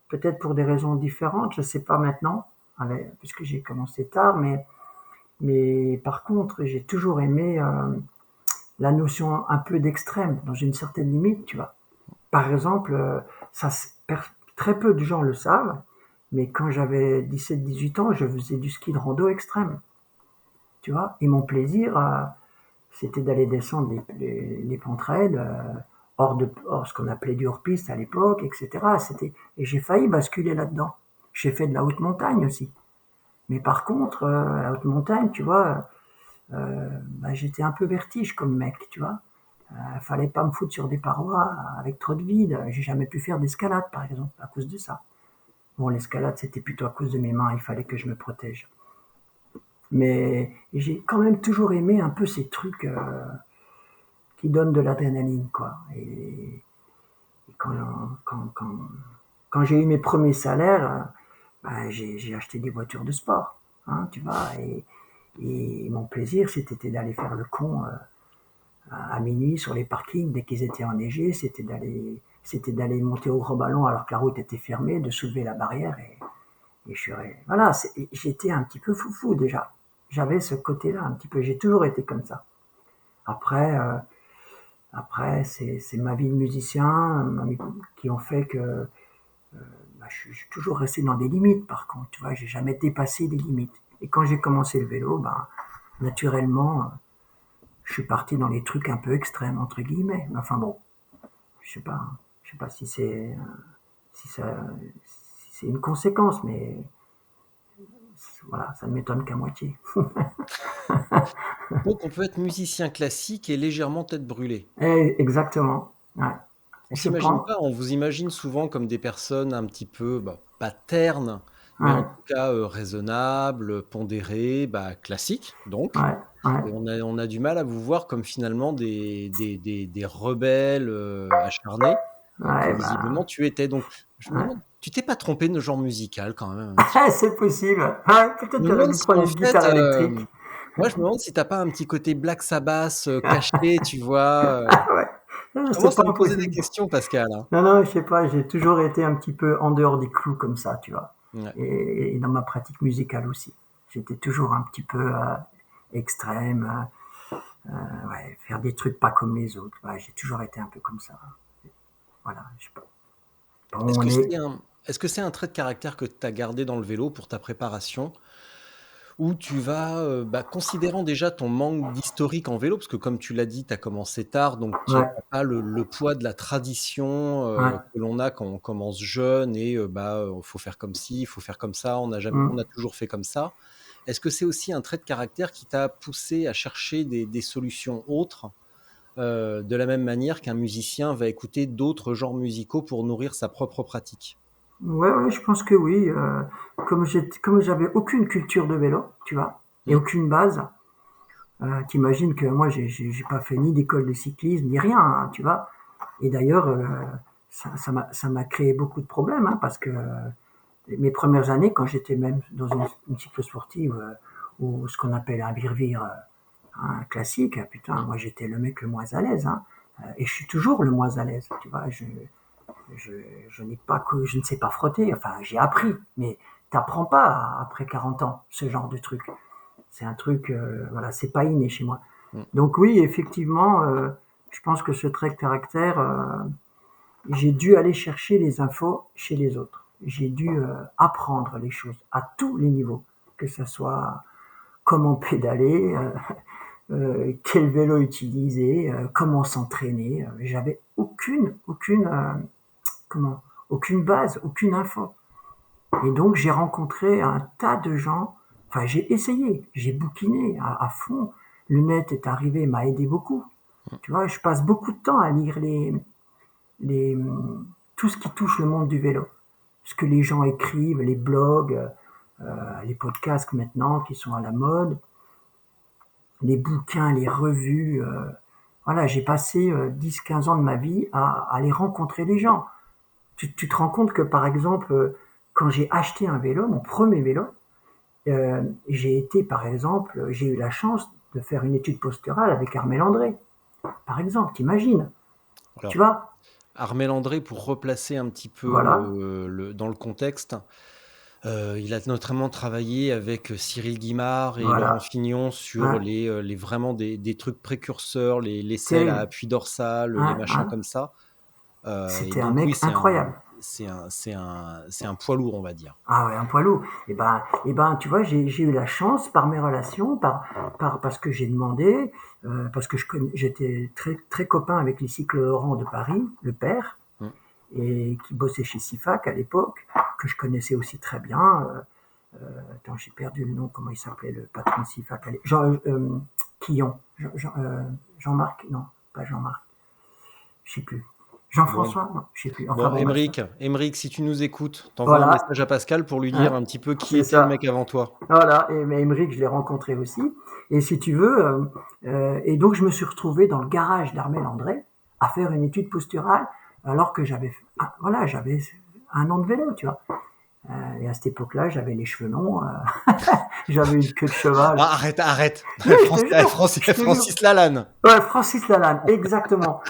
peut-être pour des raisons différentes, je sais pas maintenant, puisque j'ai commencé tard, mais par contre, j'ai toujours aimé la notion un peu d'extrême, dans une certaine limite, tu vois. Par exemple, ça, très peu de gens le savent, mais quand j'avais 17 18 ans, je faisais du ski de rando extrême, tu vois. Et mon plaisir, c'était d'aller descendre les pentes raides, hors ce qu'on appelait du hors-piste à l'époque, etc. Et j'ai failli basculer là-dedans. J'ai fait de la haute montagne aussi. Mais par contre, la haute montagne, tu vois, bah, j'étais un peu vertige comme mec, tu vois. Fallait pas me foutre sur des parois avec trop de vide. J'ai jamais pu faire d'escalade, par exemple, à cause de ça. Bon, l'escalade, c'était plutôt à cause de mes mains, il fallait que je me protège. Mais j'ai quand même toujours aimé un peu ces trucs qui donnent de l'adrénaline, quoi. Et quand j'ai eu mes premiers salaires, bah, j'ai acheté des voitures de sport, hein, tu vois. Et mon plaisir, c'était d'aller faire le con à minuit sur les parkings dès qu'ils étaient enneigés. C'était d'aller monter au gros ballon alors que la route était fermée, de soulever la barrière et voilà, j'étais un petit peu foufou déjà. J'avais ce côté-là un petit peu. J'ai toujours été comme ça. Après, c'est ma vie de musicien qui ont fait que bah, je suis toujours resté dans des limites. Par contre, tu vois, j'ai jamais dépassé des limites. Et quand j'ai commencé le vélo, bah, naturellement, je suis parti dans les trucs un peu extrêmes entre guillemets. Mais enfin bon, je sais pas si ça, si c'est une conséquence, mais voilà, ça ne m'étonne qu'à moitié. Donc on peut être musicien classique et légèrement tête brûlée. Exactement. Ouais. On Je s'imagine pense. pas, on vous imagine souvent comme des personnes un petit peu, bah, pas ternes, mais en ouais, tout cas, raisonnable, pondéré, bah, classique donc. ouais, ouais, Et on a du mal à vous voir comme finalement des rebelles, acharnés, que ouais, visiblement bah, tu étais. Donc je me ouais. demande, tu t'es pas trompé de genre musical quand même un petit peu? C'est possible. Ouais, peut-être Je me que j'aurais demande dû si prendre en une fait, guitare électrique. ouais, je me demande si tu as pas un petit côté Black Sabbath, caché, tu vois? Ah ouais, Je non, c'est commence pas à me poser des impossible. questions Pascal, hein. Non, non, je sais pas, j'ai toujours été un petit peu en dehors des clous comme ça, tu vois. Ouais. Et dans ma pratique musicale aussi. J'étais toujours un petit peu extrême, ouais, faire des trucs pas comme les autres. Ouais, j'ai toujours été un peu comme ça. Voilà, je sais pas. Est-ce Bon, on que est. c'est un trait de caractère que tu as gardé dans le vélo pour ta préparation? Où tu vas, bah, considérant déjà ton manque d'historique en vélo, parce que comme tu l'as dit, tu as commencé tard, donc tu Ouais, as pas le poids de la tradition, ouais. que l'on a quand on commence jeune et bah, faut faire comme ci, il faut faire comme ça, on Mm. a toujours fait comme ça. Est-ce que c'est aussi un trait de caractère qui t'a poussé à chercher des solutions autres, de la même manière qu'un musicien va écouter d'autres genres musicaux pour nourrir sa propre pratique? Ouais, ouais, je pense que oui. Comme j'avais aucune culture de vélo, tu vois, et Mmh, aucune base, t'imagines que moi, j'ai pas fait ni d'école de cyclisme, ni rien, hein, tu vois. Et d'ailleurs, ça m'a créé beaucoup de problèmes, hein, parce que mes premières années, quand j'étais même dans une cyclosportive ou ce qu'on appelle un virvire un classique, putain, mmh. moi j'étais le mec le moins à l'aise, hein, et je suis toujours le moins à l'aise, tu vois. Je, je n'ai pas que je ne sais pas frotter, enfin j'ai appris, mais t'apprends pas après 40 ans ce genre de truc. C'est un truc, voilà, c'est pas inné chez moi. Mmh. Donc oui, effectivement, je pense que ce trait de caractère, j'ai dû aller chercher les infos chez les autres. J'ai dû apprendre les choses à tous les niveaux, que ce soit comment pédaler, quel vélo utiliser, comment s'entraîner. J'avais comment, aucune base, aucune info. Et donc j'ai rencontré un tas de gens. Enfin, j'ai essayé, j'ai bouquiné à fond. Le net est arrivé, m'a aidé beaucoup. Tu vois, je passe beaucoup de temps à lire les, tout ce qui touche le monde du vélo. Ce que les gens écrivent, les blogs, les podcasts maintenant qui sont à la mode, les bouquins, les revues. Voilà, j'ai passé 10-15 ans de ma vie à aller rencontrer les gens. Tu te rends compte que, par exemple, quand j'ai acheté un vélo, mon premier vélo, j'ai été, par exemple, j'ai eu la chance de faire une étude posturale avec Armel André. Par exemple, t'imagines, tu Alors, vois. Armel André, pour replacer un petit peu Voilà, dans le contexte, il a notamment travaillé avec, Cyril Guimard et Laurent voilà, Fignon sur ouais, les vraiment des trucs précurseurs, les selles à terrible, appui dorsal, les ouais, machins ouais. comme ça. Et C'était un donc oui, mec incroyable. c'est un poids lourd, on va dire. Ah ouais, un poids lourd. Et ben, tu vois, j'ai eu la chance par mes relations, parce que j'ai demandé, parce que j'étais très très copain avec les cycles Laurent de Paris, le père, Mmh. et qui bossait chez Sifac à l'époque, que je connaissais aussi très bien. Attends, j'ai perdu le nom, comment il s'appelait le patron de Sifac à l'époque. Quillon. Jean-Marc, non, pas Jean-Marc, je sais plus. Bon, Jean-François, non, je sais plus. Enfin bon, bon, bref. Émeric, si tu nous écoutes, tu envoies un Voilà, message à Pascal pour lui dire hein, un petit peu qui c'est était le mec ça. avant toi. Voilà, et mais Emmerich, je l'ai rencontré aussi. Et si tu veux, et donc je me suis retrouvé dans le garage d'Armel André à faire une étude posturale, alors que voilà, j'avais 1 an de vélo, tu vois. Et à cette époque-là, j'avais les cheveux longs, j'avais une queue de cheval. Ah, arrête, arrête! Oui, je te jure, je te jure. Francis Lalanne. Ouais, Francis Lalanne, exactement.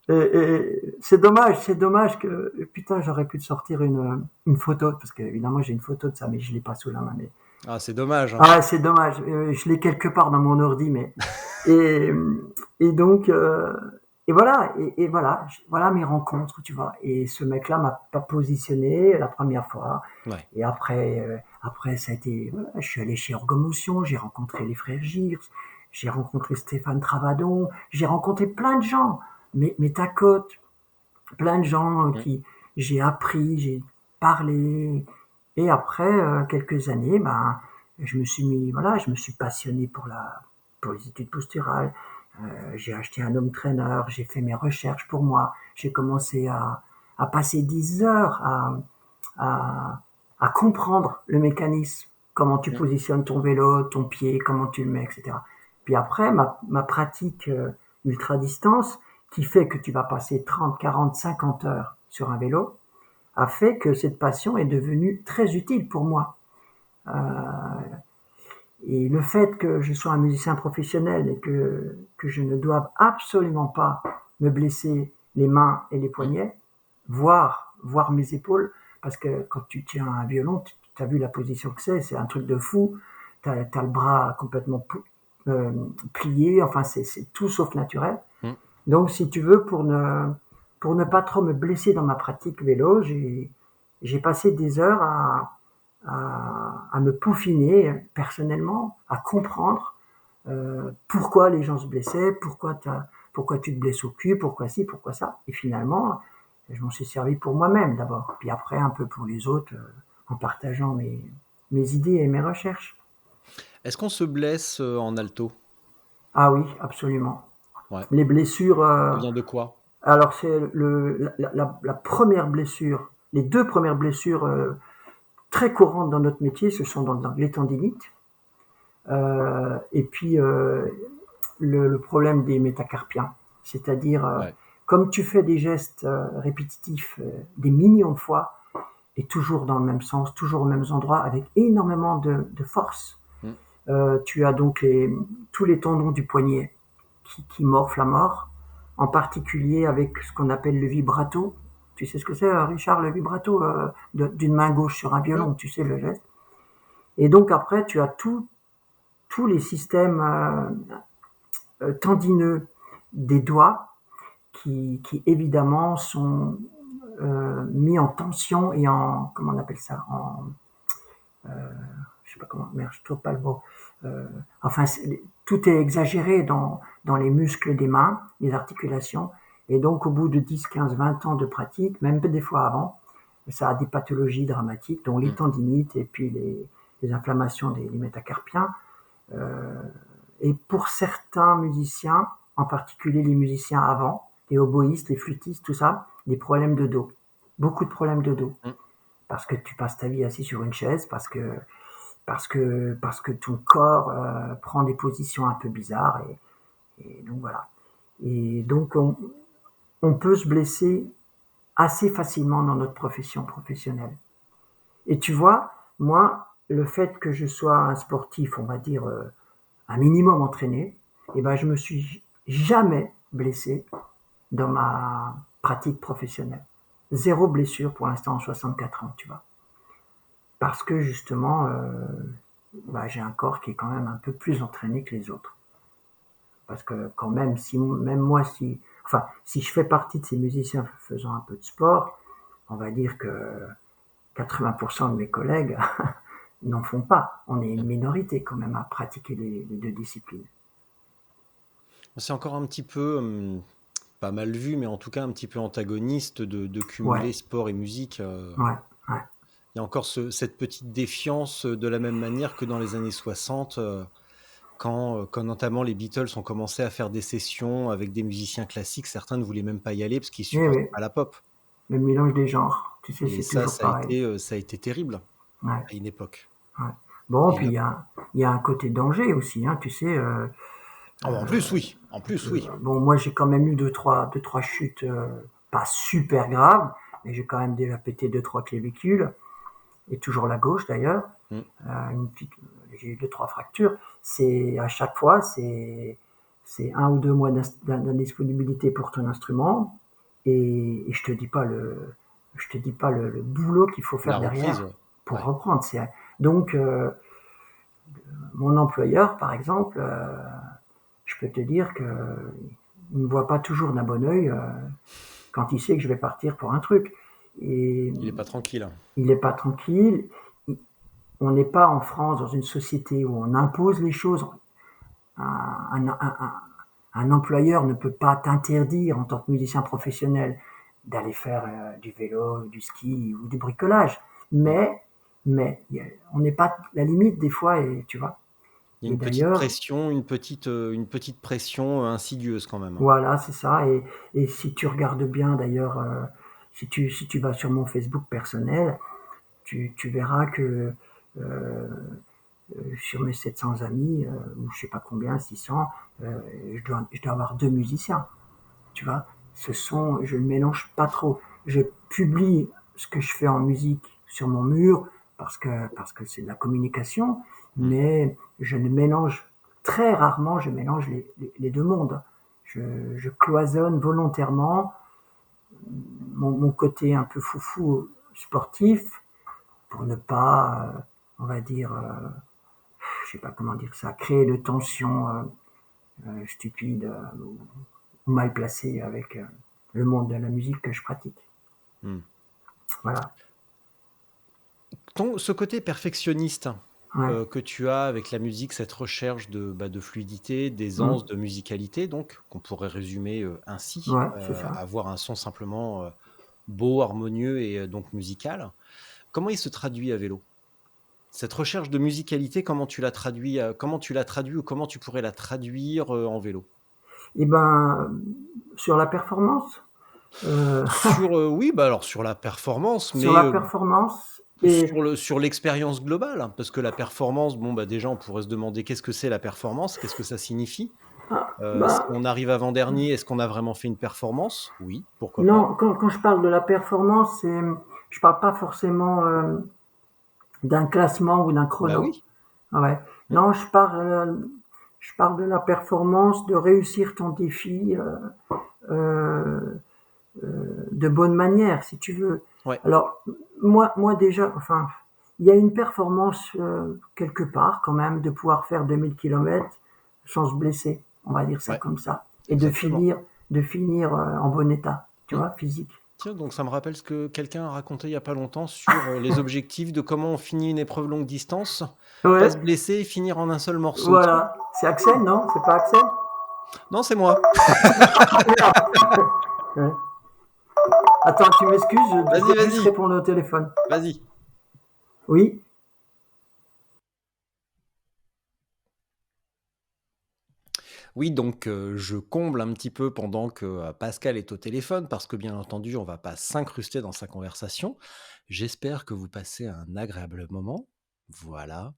Et c'est dommage que, putain, j'aurais pu te sortir une photo, parce que évidemment j'ai une photo de ça, mais je l'ai pas sous la main. Mais Ah, c'est dommage, hein. ah, c'est dommage. Je l'ai quelque part dans mon ordi, mais et, et donc et voilà voilà mes rencontres, tu vois. Et ce mec-là m'a pas positionné la première fois. Ouais. Et après ça a été, voilà, je suis allé chez Ergomotion, j'ai rencontré les frères Girs, j'ai rencontré Stéphane Travadon, j'ai rencontré plein de gens, mes tacotes, plein de gens Mmh. qui j'ai appris, j'ai parlé. Et après quelques années, ben, je me suis passionné pour les études posturales. J'ai acheté un home trainer, j'ai fait mes recherches pour moi. J'ai commencé à passer 10 heures à à comprendre le mécanisme, comment tu Mmh. positionnes ton vélo, ton pied, comment tu le mets, etc. Puis après, ma pratique ultra distance, qui fait que tu vas passer 30, 40, 50 heures sur un vélo, a fait que cette passion est devenue très utile pour moi. Euh, et le fait que je sois un musicien professionnel et que je ne doive absolument pas me blesser les mains et les Mmh. poignets, voir mes épaules, parce que quand tu tiens un violon, tu as vu la position que c'est un truc de fou. Tu as le bras complètement euh, plié, enfin c'est tout sauf naturel. Mmh. Donc si tu veux, pour ne pas trop me blesser dans ma pratique vélo, j'ai passé des heures à me peaufiner personnellement, à comprendre pourquoi les gens se blessaient, pourquoi tu te blesses au cul, pourquoi ci, pourquoi ça. Et finalement, je m'en suis servi pour moi-même d'abord, puis après un peu pour les autres, en partageant mes idées et mes recherches. Est-ce qu'on se blesse, en alto? Ah oui, absolument. Ouais. Les blessures, Ça vient de quoi? alors c'est la première blessure, les deux premières blessures très courantes dans notre métier, ce sont dans les tendinites et puis le problème des métacarpiens. C'est-à-dire, Ouais. comme tu fais des gestes répétitifs des millions de fois, et toujours dans le même sens, toujours aux mêmes endroits, avec énormément de force, Mmh. tu as donc tous les tendons du poignet qui morflent à mort, en particulier avec ce qu'on appelle le vibrato. Tu sais ce que c'est, Richard, le vibrato d'une main gauche sur un Oui. violon, tu sais le geste. Et donc après, tu as tous les systèmes tendineux des doigts qui évidemment sont mis en tension et en, comment on appelle ça, je sais pas comment, merde, je trouve pas le mot. Euh, enfin, tout est exagéré dans les muscles des mains, les articulations. Et donc, au bout de 10, 15, 20 ans de pratique, même des fois avant, ça a des pathologies dramatiques, dont les Mmh. tendinites et puis les inflammations des métacarpiens. Euh, et pour certains musiciens, en particulier les musiciens avant, les oboïstes, les flûtistes, tout ça, des problèmes de dos. Beaucoup de problèmes de dos. Mmh. Parce que tu passes ta vie assis sur une chaise, parce que ton corps prend des positions un peu bizarres et donc voilà. Et donc on peut se blesser assez facilement dans notre profession professionnelle. Et tu vois, moi, le fait que je sois un sportif, on va dire un minimum entraîné, et ben je me suis jamais blessé dans ma pratique professionnelle. Zéro blessure pour l'instant en 64 ans, tu vois. Parce que justement, bah, j'ai un corps qui est quand même un peu plus entraîné que les autres. Parce que quand même, même moi, si je fais partie de ces musiciens faisant un peu de sport, on va dire que 80% de mes collègues n'en font pas. On est une Mmh. minorité quand même à pratiquer les deux disciplines. C'est encore un petit peu, pas mal vu, mais en tout cas un petit peu antagoniste de Ouais, cumuler sport et musique. ouais, ouais. Il y a encore cette petite défiance de la même manière que dans les années 60, quand notamment les Beatles ont commencé à faire des sessions avec des musiciens classiques, certains ne voulaient même pas y aller parce qu'ils Oui, supportaient oui, pas la pop. le mélange des genres, tu sais, Et c'est ça, toujours pareil. ça a été terrible Ouais, à une époque. ouais. Bon, Et puis là, il y a un côté danger aussi, hein, tu sais. ah bah, en plus, oui, en plus, oui. Bon, moi, j'ai quand même eu deux, trois chutes pas super graves, mais j'ai quand même déjà pété deux, trois clavicules, et toujours la gauche d'ailleurs. Mmh. Une petite, j'ai eu deux, trois fractures. C'est à chaque fois, c'est un ou deux mois d'indisponibilité pour ton instrument, et je te dis pas le boulot qu'il faut faire La reprise, derrière ouais. pour Ouais. reprendre. Donc, mon employeur, par exemple, je peux te dire que il me voit pas toujours d'un bon œil quand il sait que je vais partir pour un truc. Et Il est pas tranquille. il n'est pas tranquille. On n'est pas en France dans une société où on impose les choses. Un employeur ne peut pas t'interdire en tant que musicien professionnel d'aller faire du vélo, du ski ou du bricolage. Mmh. Mais on n'est pas la limite des fois, et tu vois. Il y a Et une petite d'ailleurs, pression, une petite pression, insidieuse quand même. voilà, c'est ça. Et si tu regardes bien, d'ailleurs, si tu vas sur mon Facebook personnel, tu verras que euh, sur mes 700 amis, ou je sais pas combien, 600, je dois avoir 2 musiciens. Tu vois, je ne mélange pas trop. Je publie ce que je fais en musique sur mon mur parce que c'est de la communication, Mm. mais je ne mélange très rarement, je mélange les deux mondes. Je cloisonne volontairement mon côté un peu foufou sportif pour ne pas, on va dire, je sais pas comment dire ça, créer de tensions stupides ou mal placées avec le monde de la musique que je pratique. Mm. Voilà. Ce côté perfectionniste Ouais. que tu as avec la musique, cette recherche de fluidité, Mm. d'aisance, de musicalité, donc, qu'on pourrait résumer ainsi, Ouais, c'est ça. avoir un son simplement beau, harmonieux et donc musical. Comment il se traduit à vélo? Cette recherche de musicalité, comment tu l'as traduit ou comment tu pourrais la traduire en vélo? Et ben, sur la performance, euh, Oui, bah alors sur la performance, sur mais la performance et sur l'expérience globale, hein, parce que la performance, bon, bah déjà, on pourrait se demander qu'est-ce que c'est la performance, qu'est-ce que ça signifie? Si bah, on arrive avant-dernier, est-ce qu'on a vraiment fait une performance? Oui, pourquoi pas. non, quand je parle de la performance, je parle pas forcément d'un classement ou d'un Bah chrono. oui. Ah ouais. Mm. Non, je parle de la performance, de réussir ton défi euh, de bonne manière, si tu veux. Ouais, Alors, moi déjà, enfin, il y a une performance quelque part quand même de pouvoir faire 2000 km sans se blesser, on va dire ça ouais, comme ça, et exactement. de finir en bon état, tu Mm. vois, physique. Tiens, donc ça me rappelle ce que quelqu'un a raconté il y a pas longtemps sur les objectifs de comment on finit une épreuve longue distance, pas se Ouais, blesser et finir en un seul morceau. Tiens. voilà. C'est Axel, non? C'est pas Axel? Non, c'est moi. Ouais. Attends, tu m'excuses, je Vas-y, dois juste vas-y, répondre au téléphone. vas-y. Oui? Oui, donc je comble un petit peu pendant que Pascal est au téléphone, parce que bien entendu, on va pas s'incruster dans sa conversation. J'espère que vous passez un agréable moment. Voilà,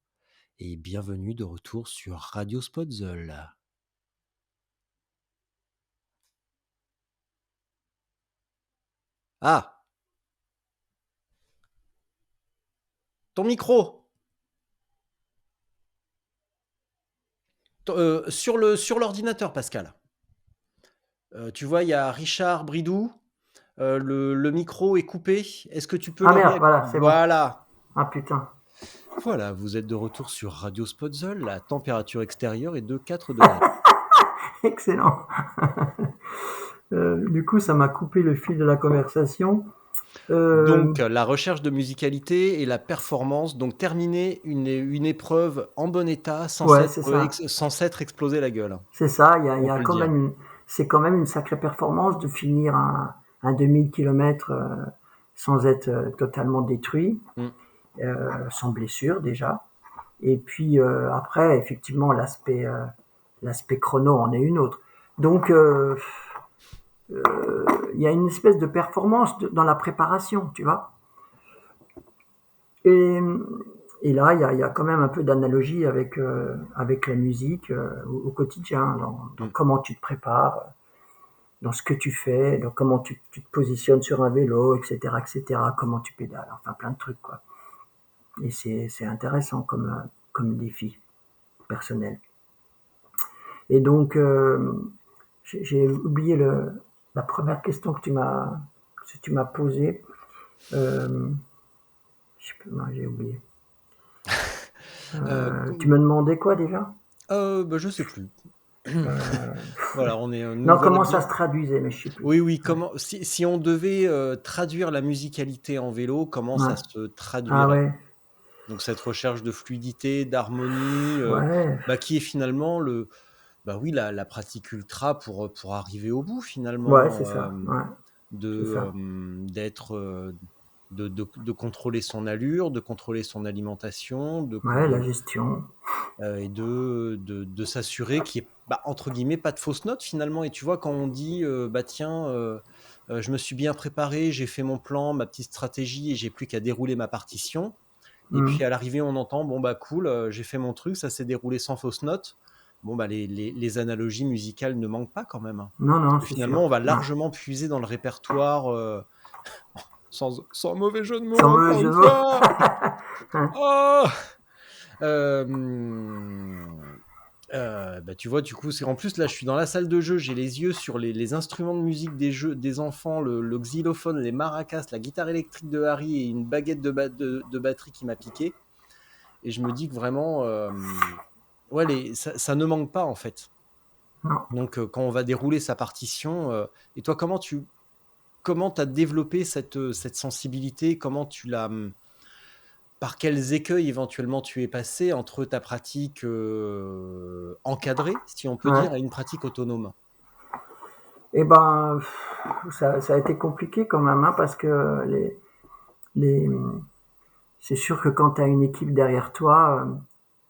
et bienvenue de retour sur Radio Spotzel. Ah, ton micro! Sur l'ordinateur, Pascal. Tu vois, il y a Richard Bridou. Le micro est coupé. Est-ce que tu peux Ah le merde, réactiver? voilà, c'est bon. Voilà. Ah putain. Voilà, vous êtes de retour sur Radio Spotzel. La température extérieure est de 4 degrés. Excellent. Du coup, ça m'a coupé le fil de la conversation. Euh, Donc, la recherche de musicalité et la performance. Donc, terminer une épreuve en bon état ouais, c'est ça. sans s'être explosé la gueule. C'est ça. Il On y a peut le quand dire. même c'est quand même une sacrée performance de finir un 2000 km sans être totalement détruit, Mm. sans blessure déjà. Et puis après, effectivement, l'aspect chrono en est une autre. Donc, il y a une espèce de performance dans la préparation, tu vois. Et, et là, il y a quand même un peu d'analogie avec la musique au quotidien, dans Mm. comment tu te prépares, dans ce que tu fais, dans comment tu te positionnes sur un vélo, etc., comment tu pédales, enfin plein de trucs, quoi. Et c'est intéressant comme défi personnel. Et donc, j'ai oublié la première question que tu m'as posée. Euh, je sais pas, non, j'ai oublié. Euh, Tu me demandais quoi déjà? bah, je sais plus. Euh, Voilà, nous non, voilà comment ça bien. se traduisait, mais je sais plus. Oui, oui. Si on devait traduire la musicalité en vélo, comment ça Ouais. se Ah traduirait? ouais, Donc cette recherche de fluidité, d'harmonie, ouais, bah, qui est finalement bah oui, la pratique ultra pour arriver au bout ouais, c'est finalement, ça. Ouais, c'est ça. d'être, de contrôler son allure, de contrôler son alimentation, Ouais, la gestion. et de s'assurer qu'il y ait, bah, entre guillemets, pas de fausses notes finalement. Et tu vois, quand on dit, bah tiens, Je me suis bien préparé, j'ai fait mon plan, ma petite stratégie et j'ai plus qu'à dérouler ma partition. Et Mmh. puis à l'arrivée, on entend, bon bah cool, j'ai fait mon truc, ça s'est déroulé sans fausse note. Bon bah les analogies musicales ne manquent pas quand même, hein. Non, Parce non, que c'est finalement, sûr. on va Ouais. largement puiser dans le répertoire, sans mauvais jeu de Sans mots, mauvais encore jeu une de mots. fois. Hein. Oh bah, tu vois, du coup, c'est en plus là, je suis dans la salle de jeu, j'ai les yeux sur les instruments de musique des jeux des enfants, le xylophone, les maracas, la guitare électrique de Harry et une baguette de batterie qui m'a piqué. Et je me dis que vraiment, ouais, ça ne manque pas en fait. Non. Donc, quand on va dérouler sa partition, et toi, comment t'as développé cette sensibilité? Comment tu l'as, par quels écueils éventuellement tu es passé entre ta pratique encadrée, si on peut Ouais. dire, et une pratique autonome? Et ben, ça a été compliqué quand même, hein, parce que les, c'est sûr que quand tu as une équipe derrière toi,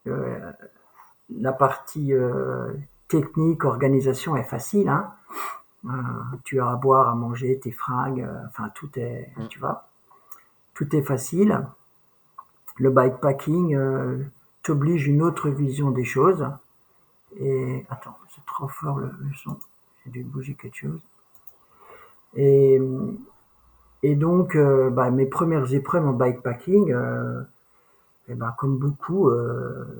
la partie technique, organisation est facile, hein. Euh, Tu as à boire, à manger, tes fringues, enfin tout est, Mm. tu vois, tout est facile. Le bikepacking t'oblige une autre vision des choses. Et attends, c'est trop fort le son. J'ai dû bouger quelque chose. Et, et donc, bah, mes premières épreuves en bikepacking, et ben, comme beaucoup,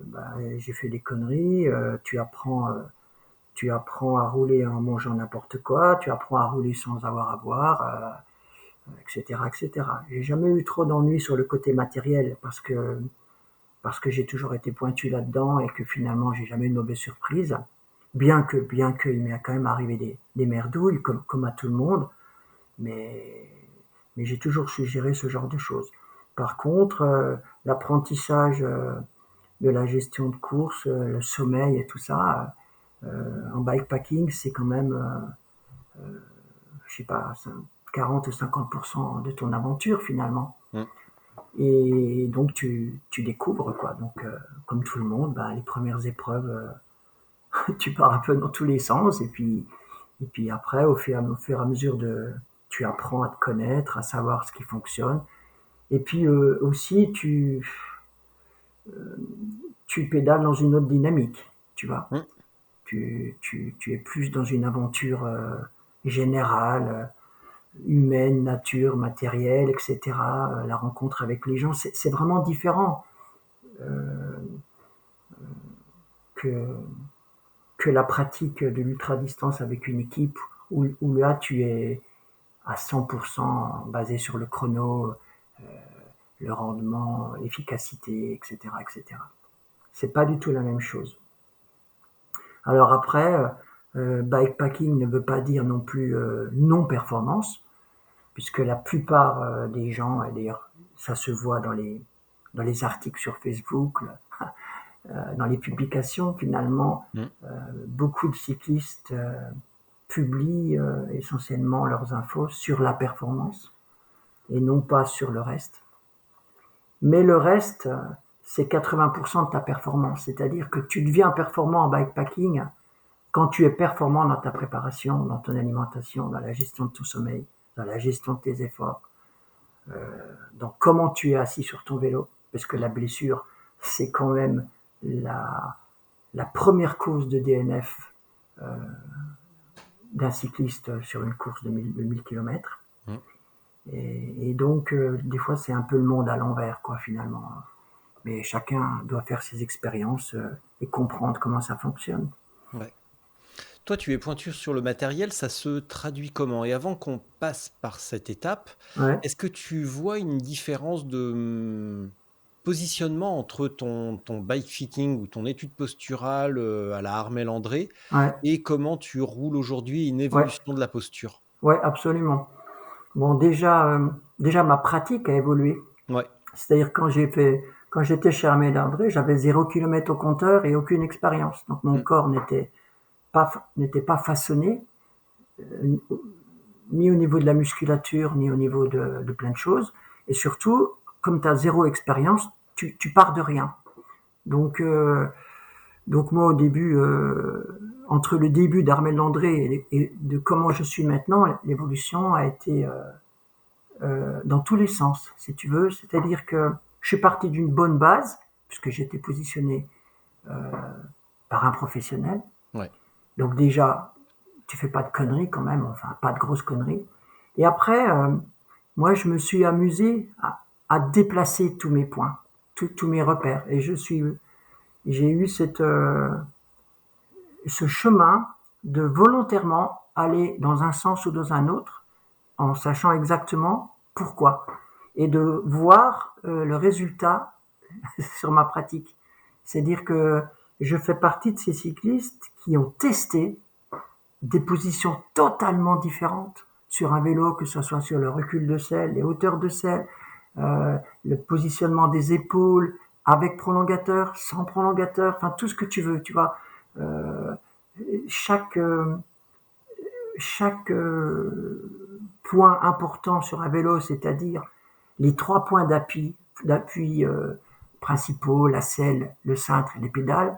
bah, j'ai fait des conneries. Tu apprends à rouler en mangeant n'importe quoi. Tu apprends à rouler sans avoir à boire, etc., etc. J'ai jamais eu trop d'ennuis sur le côté matériel parce que j'ai toujours été pointu là-dedans et que finalement j'ai jamais eu de mauvaise surprise. Bien que il m'est quand même arrivé des merdouilles comme à tout le monde, mais mais j'ai toujours su gérer ce genre de choses. Par contre, l'apprentissage de la gestion de course, le sommeil et tout ça, en bikepacking, c'est quand même, je sais pas, 40 ou 50% de ton aventure finalement. Mm. Et donc tu découvres quoi. Donc comme tout le monde, bah, les premières épreuves, tu pars un peu dans tous les sens et puis après au fur et à mesure tu apprends à te connaître, à savoir ce qui fonctionne. Et puis aussi tu pédales dans une autre dynamique, tu vois. Mm. Tu es plus dans une aventure générale, humaine, nature, matérielle, etc. La rencontre avec les gens, c'est vraiment différent que, que la pratique de l'ultra-distance avec une équipe où là tu es à 100% basé sur le chrono, le rendement, l'efficacité, etc., etc. C'est pas du tout la même chose. Alors après, bikepacking ne veut pas dire non plus non-performance, puisque la plupart des gens, et d'ailleurs ça se voit dans les articles sur Facebook, dans les publications finalement, Mm. beaucoup de cyclistes publient essentiellement leurs infos sur la performance et non pas sur le reste. Mais le reste, c'est 80% de ta performance. C'est-à-dire que tu deviens performant en bikepacking quand tu es performant dans ta préparation, dans ton alimentation, dans la gestion de ton sommeil, dans la gestion de tes efforts, dans comment tu es assis sur ton vélo. Parce que la blessure, c'est quand même la première cause de DNF d'un cycliste sur une course de 1000 km. Mm. Et donc, des fois, c'est un peu le monde à l'envers, quoi, finalement. Mais chacun doit faire ses expériences et comprendre comment ça fonctionne. Ouais. Toi, tu es pointu sur le matériel, ça se traduit comment? Et avant qu'on passe par cette étape, Ouais, est-ce que tu vois une différence de positionnement entre ton bike fitting ou ton étude posturale à la Armel André ouais, et comment tu roules aujourd'hui, une ouais, évolution de la posture? ouais, absolument. Bon, déjà ma pratique a évolué. Ouais. C'est-à-dire quand j'étais chez Armel André, j'avais 0 km au compteur et aucune expérience. Donc mon Mm. corps n'était pas façonné, euh, ni au niveau de la musculature, ni au niveau de plein de choses. Et surtout, comme tu as zéro expérience, tu pars de rien. Donc, donc moi au début, entre le début d'Armel Landré et de comment je suis maintenant, l'évolution a été dans tous les sens, si tu veux. C'est-à-dire que je suis parti d'une bonne base, puisque j'étais positionné par un professionnel. Ouais. Donc déjà, tu fais pas de conneries quand même, enfin pas de grosses conneries. Et après, moi, je me suis amusé à déplacer tous mes points, tous mes repères. Et j'ai eu ce chemin de volontairement aller dans un sens ou dans un autre, en sachant exactement pourquoi, et de voir le résultat sur ma pratique. C'est-à-dire que je fais partie de ces cyclistes qui ont testé des positions totalement différentes sur un vélo, que ce soit sur le recul de selle, les hauteurs de selle, le positionnement des épaules, avec prolongateur, sans prolongateur, enfin tout ce que tu veux, tu vois. Euh, chaque chaque point important sur un vélo, c'est-à-dire les 3 points d'appui principaux, la selle, le cintre et les pédales,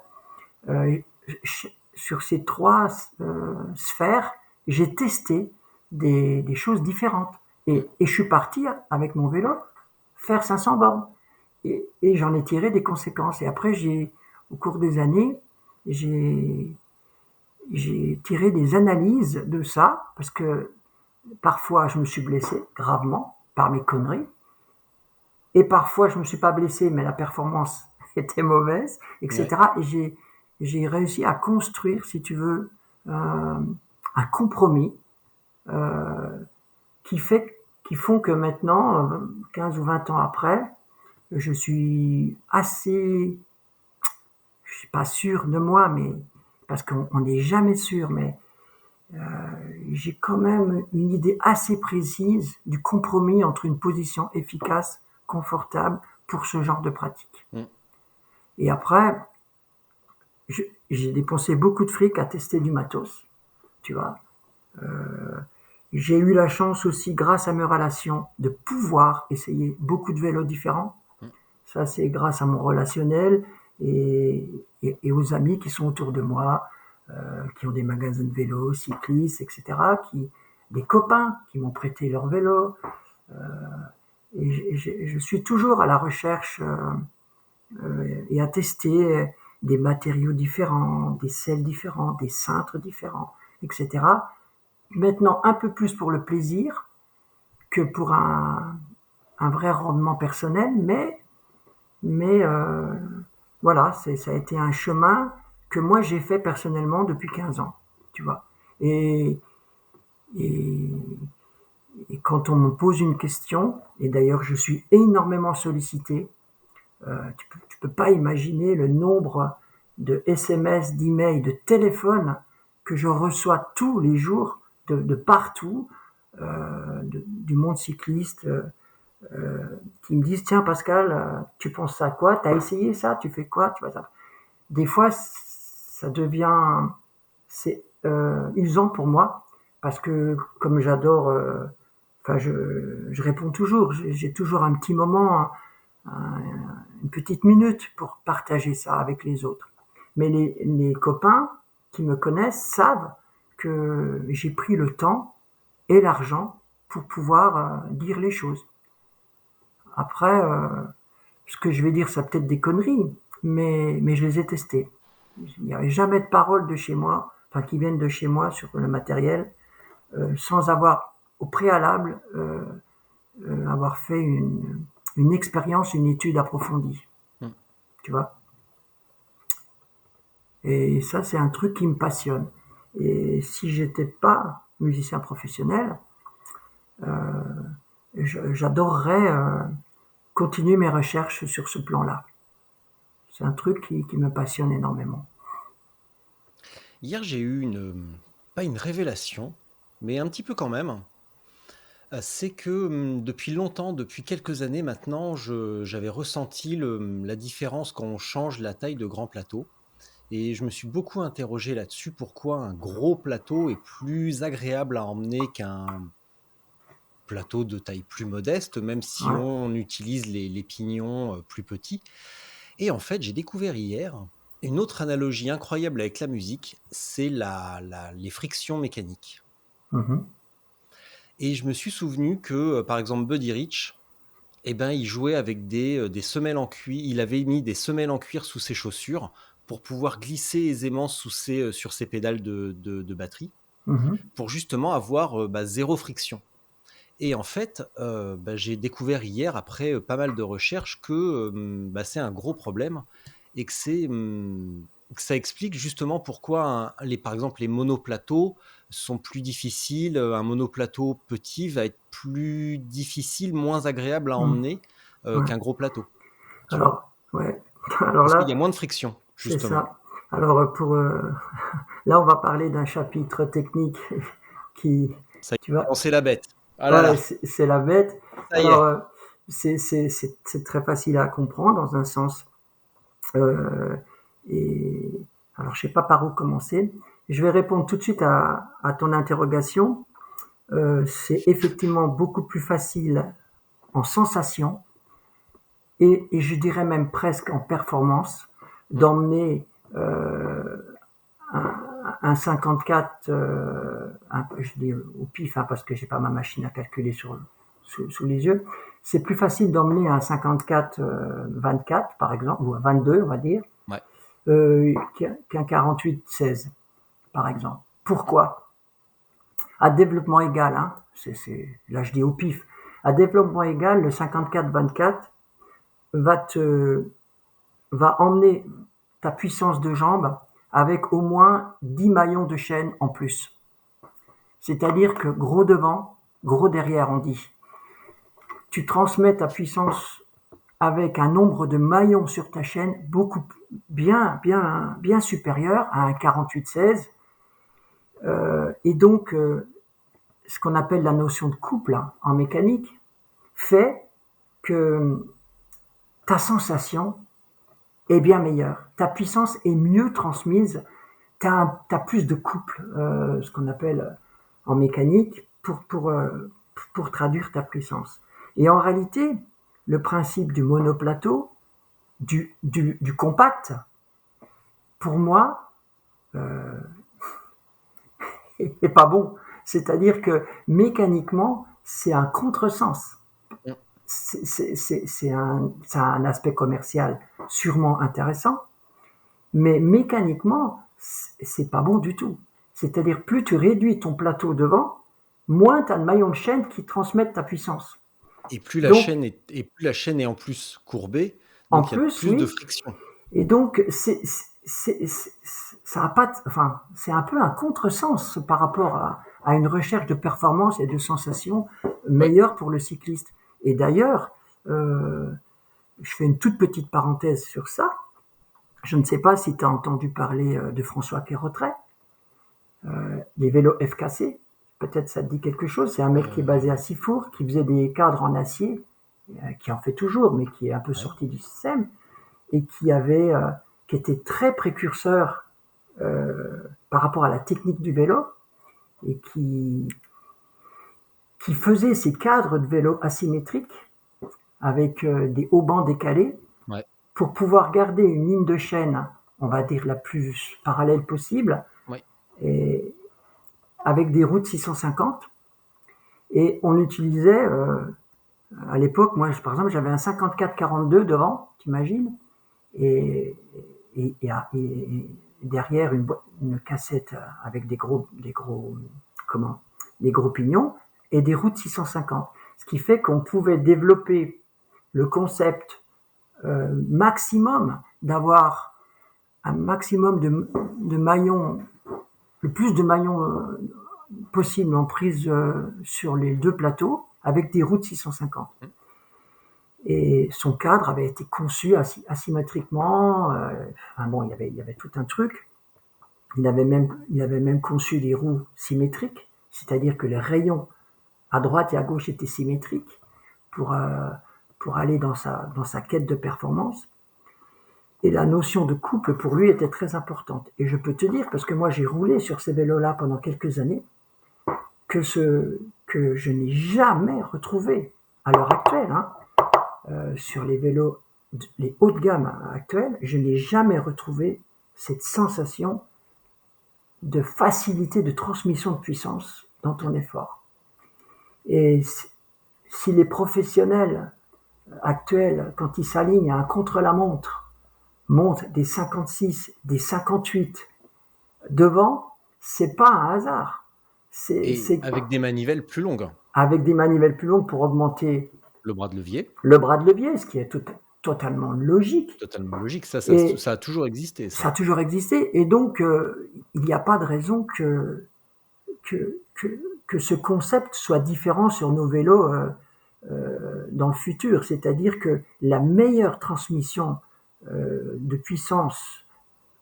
euh, sur ces 3 sphères, j'ai testé des choses différentes. Mm. Et je suis parti avec mon vélo faire 500 bornes. Et j'en ai tiré des conséquences. Et après, au cours des années, j'ai j'ai tiré des analyses de ça, parce que parfois je me suis blessé gravement par mes conneries, et parfois je me suis pas blessé, mais la performance était mauvaise, Ouais. etc. Et j'ai réussi à construire, si tu veux, un compromis euh, qui font que maintenant, 15 ou 20 ans après, je suis assez, je suis pas sûr de moi, mais parce qu'on n'est jamais sûr, mais j'ai quand même une idée assez précise du compromis entre une position efficace, confortable pour ce genre de pratique. Mm. Et après, j'ai dépensé beaucoup de fric à tester du matos, tu vois. J'ai eu la chance aussi, grâce à mes relations, de pouvoir essayer beaucoup de vélos différents. Mm. Ça, c'est grâce à mon relationnel et aux amis qui sont autour de moi, qui ont des magasins de vélos, cyclistes, etc., des copains qui m'ont prêté leur vélo. Et je suis toujours à la recherche et à tester des matériaux différents, des selles différents, des cintres différents, etc. Maintenant, un peu plus pour le plaisir que pour un vrai rendement personnel, mais voilà, ça a été un chemin que moi j'ai fait personnellement depuis 15 ans, tu vois. Et, et, et quand on me pose une question, et d'ailleurs je suis énormément sollicité, tu peux pas imaginer le nombre de SMS, d'emails, de téléphones que je reçois tous les jours de partout, du monde cycliste, qui me disent tiens Pascal, tu penses à quoi? T'as essayé ça? Tu fais quoi? Tu vois ça. Des fois, ça devient c'est usant pour moi parce que comme j'adore, enfin je réponds toujours, j'ai toujours un petit moment, une petite minute pour partager ça avec les autres. Mais les copains qui me connaissent savent que j'ai pris le temps et l'argent pour pouvoir dire les choses. Après, ce que je vais dire, ça peut-être des conneries, mais je les ai testés. Il n'y avait jamais de paroles de chez moi, enfin qui viennent de chez moi sur le matériel, sans avoir au préalable avoir fait une expérience, une étude approfondie. Mm. Tu vois. Et ça, c'est un truc qui me passionne. Et si j'étais pas musicien professionnel, j'adorerais continuer mes recherches sur ce plan-là. C'est un truc qui me passionne énormément. Hier, j'ai eu pas une révélation, mais un petit peu quand même. C'est que depuis longtemps, depuis quelques années maintenant, j'avais ressenti la différence quand on change la taille de grand plateau. Et je me suis beaucoup interrogé là-dessus, pourquoi un gros plateau est plus agréable à emmener qu'un plateau de taille plus modeste, même si Ouais. on utilise les pignons plus petits. Et en fait, j'ai découvert hier Une autre analogie incroyable avec la musique, c'est les frictions mécaniques. Mhm. Et je me suis souvenu que, par exemple, Buddy Rich, eh ben, il jouait avec des semelles en cuir. Il avait mis des semelles en cuir sous ses chaussures pour pouvoir glisser aisément sur ses pédales de batterie, Mhm. pour justement avoir zéro friction. Et en fait, j'ai découvert hier, après pas mal de recherches, que c'est un gros problème et que ça explique justement pourquoi par exemple les monoplateaux sont plus difficiles. Un monoplateau petit va être plus difficile, moins agréable à Mhm. emmener Ouais. qu'un gros plateau, tu vois? Alors, ouais. Alors Parce qu'il y a là, moins de friction, c'est justement. ça. Alors, là, on va parler d'un chapitre technique qui, Ça y tu est, vois, lancer la bête. Ah là ouais, là, c'est la bête. ça y Alors, est. c'est très facile à comprendre dans un sens. Euh, et alors, je sais pas par où commencer. Je vais répondre tout de suite à ton interrogation. C'est effectivement beaucoup plus facile en sensation et je dirais même presque en performance Mm. d'emmener un, un 54, je dis au pif hein, parce que j'ai pas ma machine à calculer sous les yeux. C'est plus facile d'emmener un 54 24 par exemple, ou un 22 on va dire, Ouais. qu'un 48 16 par exemple. Pourquoi? À développement égal, hein, là je dis au pif, à développement égal, le 54-24 va te, va emmener ta puissance de jambe avec au moins 10 maillons de chaîne en plus. C'est-à-dire que gros devant, gros derrière, on dit. Tu transmets ta puissance avec un nombre de maillons sur ta chaîne beaucoup bien supérieur à un 48-16. Et donc, ce qu'on appelle la notion de couple hein, en mécanique fait que ta sensation est bien meilleure. Ta puissance est mieux transmise. Tu as plus de couple, ce qu'on appelle en mécanique, pour traduire ta puissance. Et en réalité, le principe du monoplateau, du compact, pour moi, est pas bon. C'est-à-dire que mécaniquement, c'est un contresens. Mm. Ça a un aspect commercial sûrement intéressant, mais mécaniquement, c'est pas bon du tout. C'est-à-dire, plus tu réduis ton plateau devant, moins tu as de maillons de chaîne qui transmettent ta puissance. Donc, Et plus la chaîne est en plus courbée, en donc il y a plus, plus de oui, friction. et donc, ça a pas, enfin, c'est un peu un contresens par rapport à une recherche de performance et de sensations Ouais. meilleures pour le cycliste. Et d'ailleurs, euh, je fais une toute petite parenthèse sur ça. Je ne sais pas si tu as entendu parler de François Quérotret, les vélos FKC. Peut-être ça te dit quelque chose. C'est un mec qui est basé à Euh, Sifour, qui faisait des cadres en acier, qui en fait toujours, mais qui est un peu ouais. sorti du système, et qui était très précurseur par rapport à la technique du vélo, et qui faisait ces cadres de vélo asymétriques avec des haubans décalés Ouais. pour pouvoir garder une ligne de chaîne, on va dire la plus parallèle possible, Ouais. et avec des routes 650. Et on utilisait, à l'époque, moi par exemple, j'avais un 54-42 devant, t'imagines, et, et derrière une cassette avec comment, des gros pignons et des routes 650. Ce qui fait qu'on pouvait développer le concept maximum d'avoir un maximum de maillons, le plus de maillons possible en prise sur les deux plateaux avec des routes 650. Mm. Et son cadre avait été conçu asymétriquement. Enfin bon, il y avait tout un truc. Il avait même conçu des roues symétriques, c'est-à-dire que les rayons à droite et à gauche étaient symétriques pour, euh, pour aller dans sa quête de performance. Et la notion de couple pour lui était très importante. Et je peux te dire, parce que moi j'ai roulé sur ces vélos-là pendant quelques années, que je n'ai jamais retrouvé à l'heure actuelle, hein, sur les vélos, les hauts de gamme actuels, je n'ai jamais retrouvé cette sensation de facilité de transmission de puissance dans ton effort. Et si les professionnels actuels, quand ils s'alignent à un contre-la-montre, montent des 56, des 58 devant, c'est pas un hasard. Et C'est avec des manivelles plus longues. avec des manivelles plus longues pour augmenter Le bras de levier, le bras de levier, ce qui est totalement logique. totalement logique. Et Ça a toujours existé, ça a ça. toujours existé. Et donc, il n'y a pas de raison que, que, que ce concept soit différent sur nos vélos dans le futur. C'est-à-dire que la meilleure transmission de puissance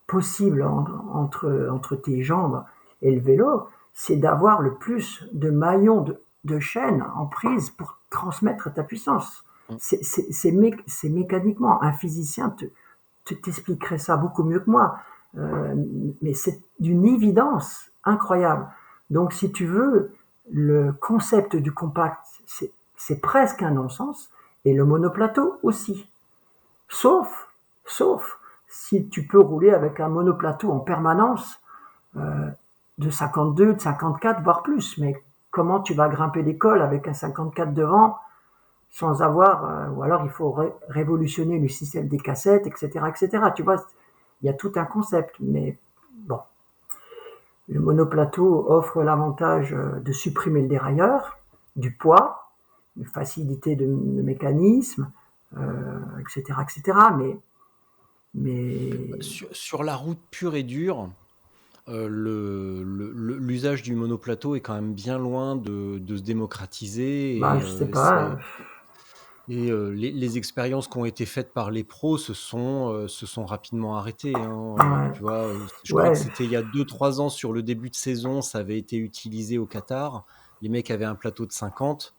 possible entre tes jambes et le vélo, c'est d'avoir le plus de maillons de chaîne en prise pour transmettre ta puissance. Mm. C'est mécaniquement. Un physicien t'expliquerait ça beaucoup mieux que moi. Mais c'est d'une évidence incroyable. Donc, si tu veux, le concept du compact, c'est presque un non-sens, et le monoplateau aussi. Sauf si tu peux rouler avec un monoplateau en permanence de 52, de 54, voire plus. Mais comment tu vas grimper l'école avec un 54 devant sans avoir, ou alors il faut révolutionner le système des cassettes, etc., etc. Tu vois, il y a tout un concept, mais bon. Le monoplateau offre l'avantage de supprimer le dérailleur, du poids, une facilité de mécanisme, etc., etc. Mais Sur la route pure et dure, l'usage du monoplateau est quand même bien loin de se démocratiser. bah, je sais pas. Les expériences qui ont été faites par les pros se sont rapidement arrêtées, hein. Ouais, Tu vois, je crois que ouais, c'était il y a 2-3 ans sur le début de saison, ça avait été utilisé au Qatar. Les mecs avaient un plateau de 50.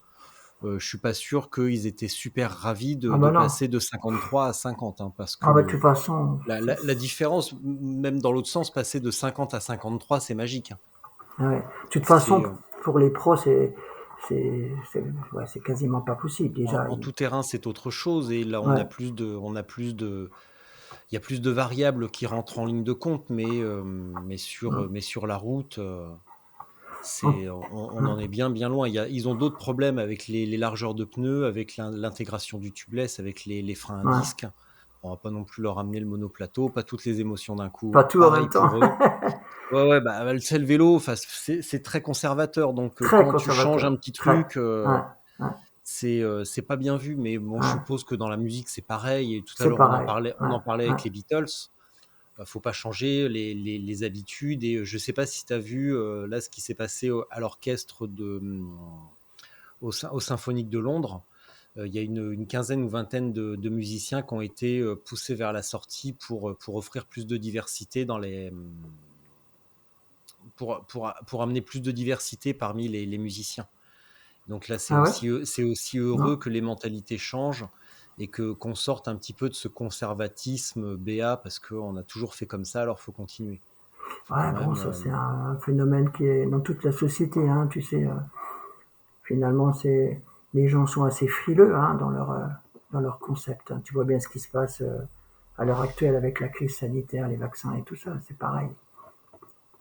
Je suis pas sûr qu'ils étaient super ravis ah de bah non. passer de 53 à 50, hein, parce que Ah bah de toute façon, la différence, même dans l'autre sens, passer de 50 à 53, c'est magique, hein. ouais. De toute façon, C'est pour les pros, ouais, c'est quasiment pas possible déjà. en tout terrain, c'est autre chose. Et là, Ouais. il y a plus de variables qui rentrent en ligne de compte, mais sur la route, on en est bien, bien loin. Ils ont d'autres problèmes avec les largeurs de pneus, avec l'intégration du tubeless, avec les freins à Ouais. disque. On va pas non plus leur amener le monoplateau, pas toutes les émotions d'un Pas coup. tout en même Pareil temps. pour eux. Ouais, ouais, bah, c'est le vélo, enfin, c'est très conservateur. Donc, Très quand tu changes conservateur. un petit Très. truc, Ouais. Ouais. c'est pas bien vu. Mais bon, je Ouais. suppose que dans la musique, c'est pareil. Et tout à C'est l'heure, pareil. on Ouais. en parlait Ouais. avec les Beatles. Faut pas changer les habitudes. Et je sais pas si tu as vu là ce qui s'est passé à l'orchestre au Symphonique de Londres. Il y a une quinzaine ou vingtaine de musiciens qui ont été poussés vers la sortie pour offrir plus de diversité dans pour amener plus de diversité parmi les musiciens. Donc là, Ah ouais? c'est aussi heureux Non. que les mentalités changent et qu'on sorte un petit peu de ce conservatisme béat parce qu'on a toujours fait comme ça, alors faut continuer. Faut quand Ouais, bon, même. ça c'est un phénomène qui est dans toute la société, hein, tu sais. Finalement, les gens sont assez frileux hein, dans leur concept, hein. Tu vois bien ce qui se passe à l'heure actuelle avec la crise sanitaire, les vaccins et tout ça, c'est pareil.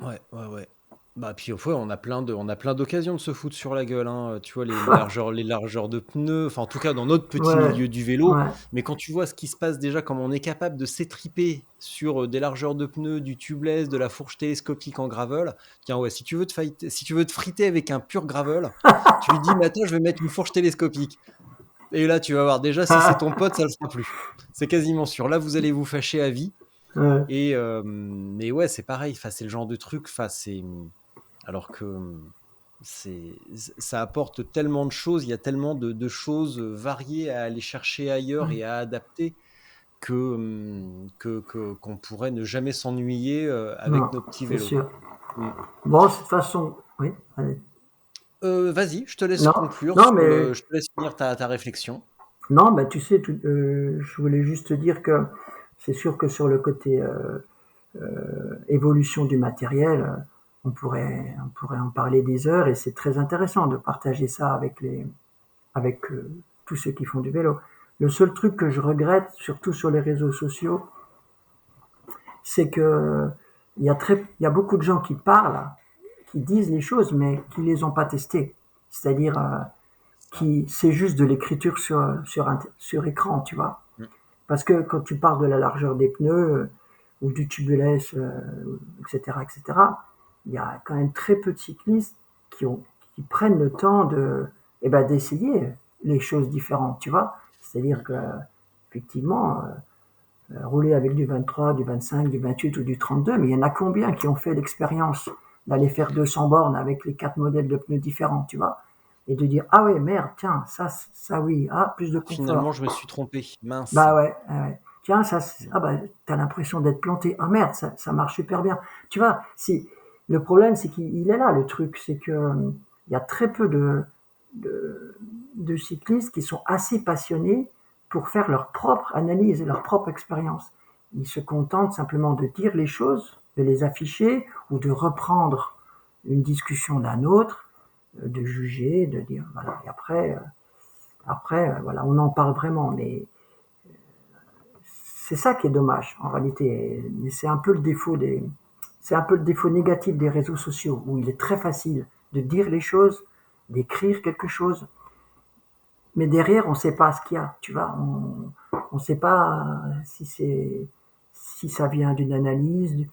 Ouais, ouais, ouais. Bah, puis au fois, on a plein d'occasions de se foutre sur la gueule, hein. Tu vois, les largeurs de pneus, enfin, en tout cas, dans notre petit Ouais, milieu du vélo. ouais. Mais quand tu vois ce qui se passe déjà, comme on est capable de s'étriper sur des largeurs de pneus, du tubeless, de la fourche télescopique en gravel. Tiens, ouais, si tu veux te friter avec un pur gravel, tu lui dis, mais attends, je vais mettre une fourche télescopique. Et là, tu vas voir, déjà, si c'est ton pote, ça le sera plus. C'est quasiment sûr. Là, vous allez vous fâcher à vie. Ouais. Mais ouais, c'est pareil. Enfin, c'est le genre de truc. Enfin, alors que ça apporte tellement de choses. Il y a tellement de choses variées à aller chercher ailleurs et à adapter qu'on pourrait ne jamais s'ennuyer Non, avec nos petits c'est vélos. sûr. Mm. Bon, de toute façon, oui, allez. Vas-y, je te laisse Non, conclure non, mais je te laisse finir ta réflexion. non, bah, tu sais, je voulais juste te dire que c'est sûr que sur le côté évolution du matériel, on pourrait en parler des heures et c'est très intéressant de partager ça avec tous ceux qui font du vélo. Le seul truc que je regrette, surtout sur les réseaux sociaux, c'est que il y a beaucoup de gens qui parlent, qui disent les choses, mais qui les ont pas testées. C'est-à-dire, Ça. qui, c'est juste de l'écriture sur écran, tu vois. Mmh. Parce que quand tu parles de la largeur des pneus ou du tubeless, etc., etc., il y a quand même très peu de cyclistes qui, ont, qui prennent le temps eh ben, d'essayer les choses différentes, tu vois. C'est-à-dire Mmh. que, effectivement, rouler avec du 23, du 25, du 28 ou du 32, mais il y en a combien qui ont fait l'expérience d'aller faire 200 bornes avec les 4 modèles de pneus différents, tu vois, et de dire ah ouais merde, tiens ça oui, ah plus de Finalement, confort, je me suis trompé, mince. bah ouais, ouais. Tiens ça ah bah t'as l'impression d'être planté, ah merde ça marche super bien, tu vois. Si le problème c'est qu'il est là le truc, c'est que il y a très peu de, de cyclistes qui sont assez passionnés pour faire leur propre analyse et leur propre expérience. Ils se contentent simplement de dire les choses, de les afficher ou de reprendre une discussion d'un autre, de juger, de dire voilà. Et après, voilà, on en parle vraiment, mais c'est ça qui est dommage en réalité. Et c'est un peu le défaut c'est un peu le défaut négatif des réseaux sociaux où il est très facile de dire les choses, d'écrire quelque chose, mais derrière, on ne sait pas ce qu'il y a, tu vois. On ne sait pas si ça vient d'une analyse,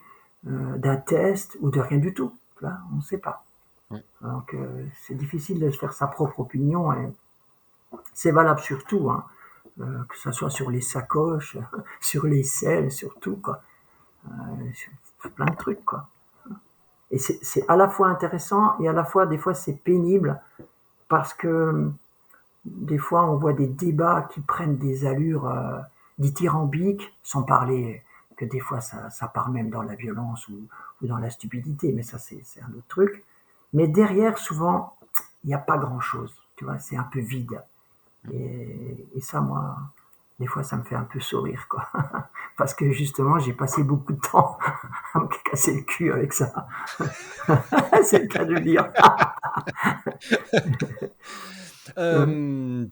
d'un test ou de rien du tout. Tu vois, on ne sait pas. Mmh. Donc, c'est difficile de se faire sa propre opinion. Et c'est valable sur tout, hein. Que ce soit sur les sacoches, sur les selles, sur tout, quoi. Sur plein de trucs, quoi. Et c'est à la fois intéressant et à la fois, des fois, c'est pénible parce que des fois, on voit des débats qui prennent des allures dithyrambiques, sans parler que des fois, ça part même dans la violence ou dans la stupidité, mais ça, c'est un autre truc. Mais derrière, souvent, il n'y a pas grand-chose, tu vois, c'est un peu vide. Et ça, moi, des fois, ça me fait un peu sourire, quoi. Parce que justement, j'ai passé beaucoup de temps à me casser le cul avec ça. C'est le cas de le dire. Hem,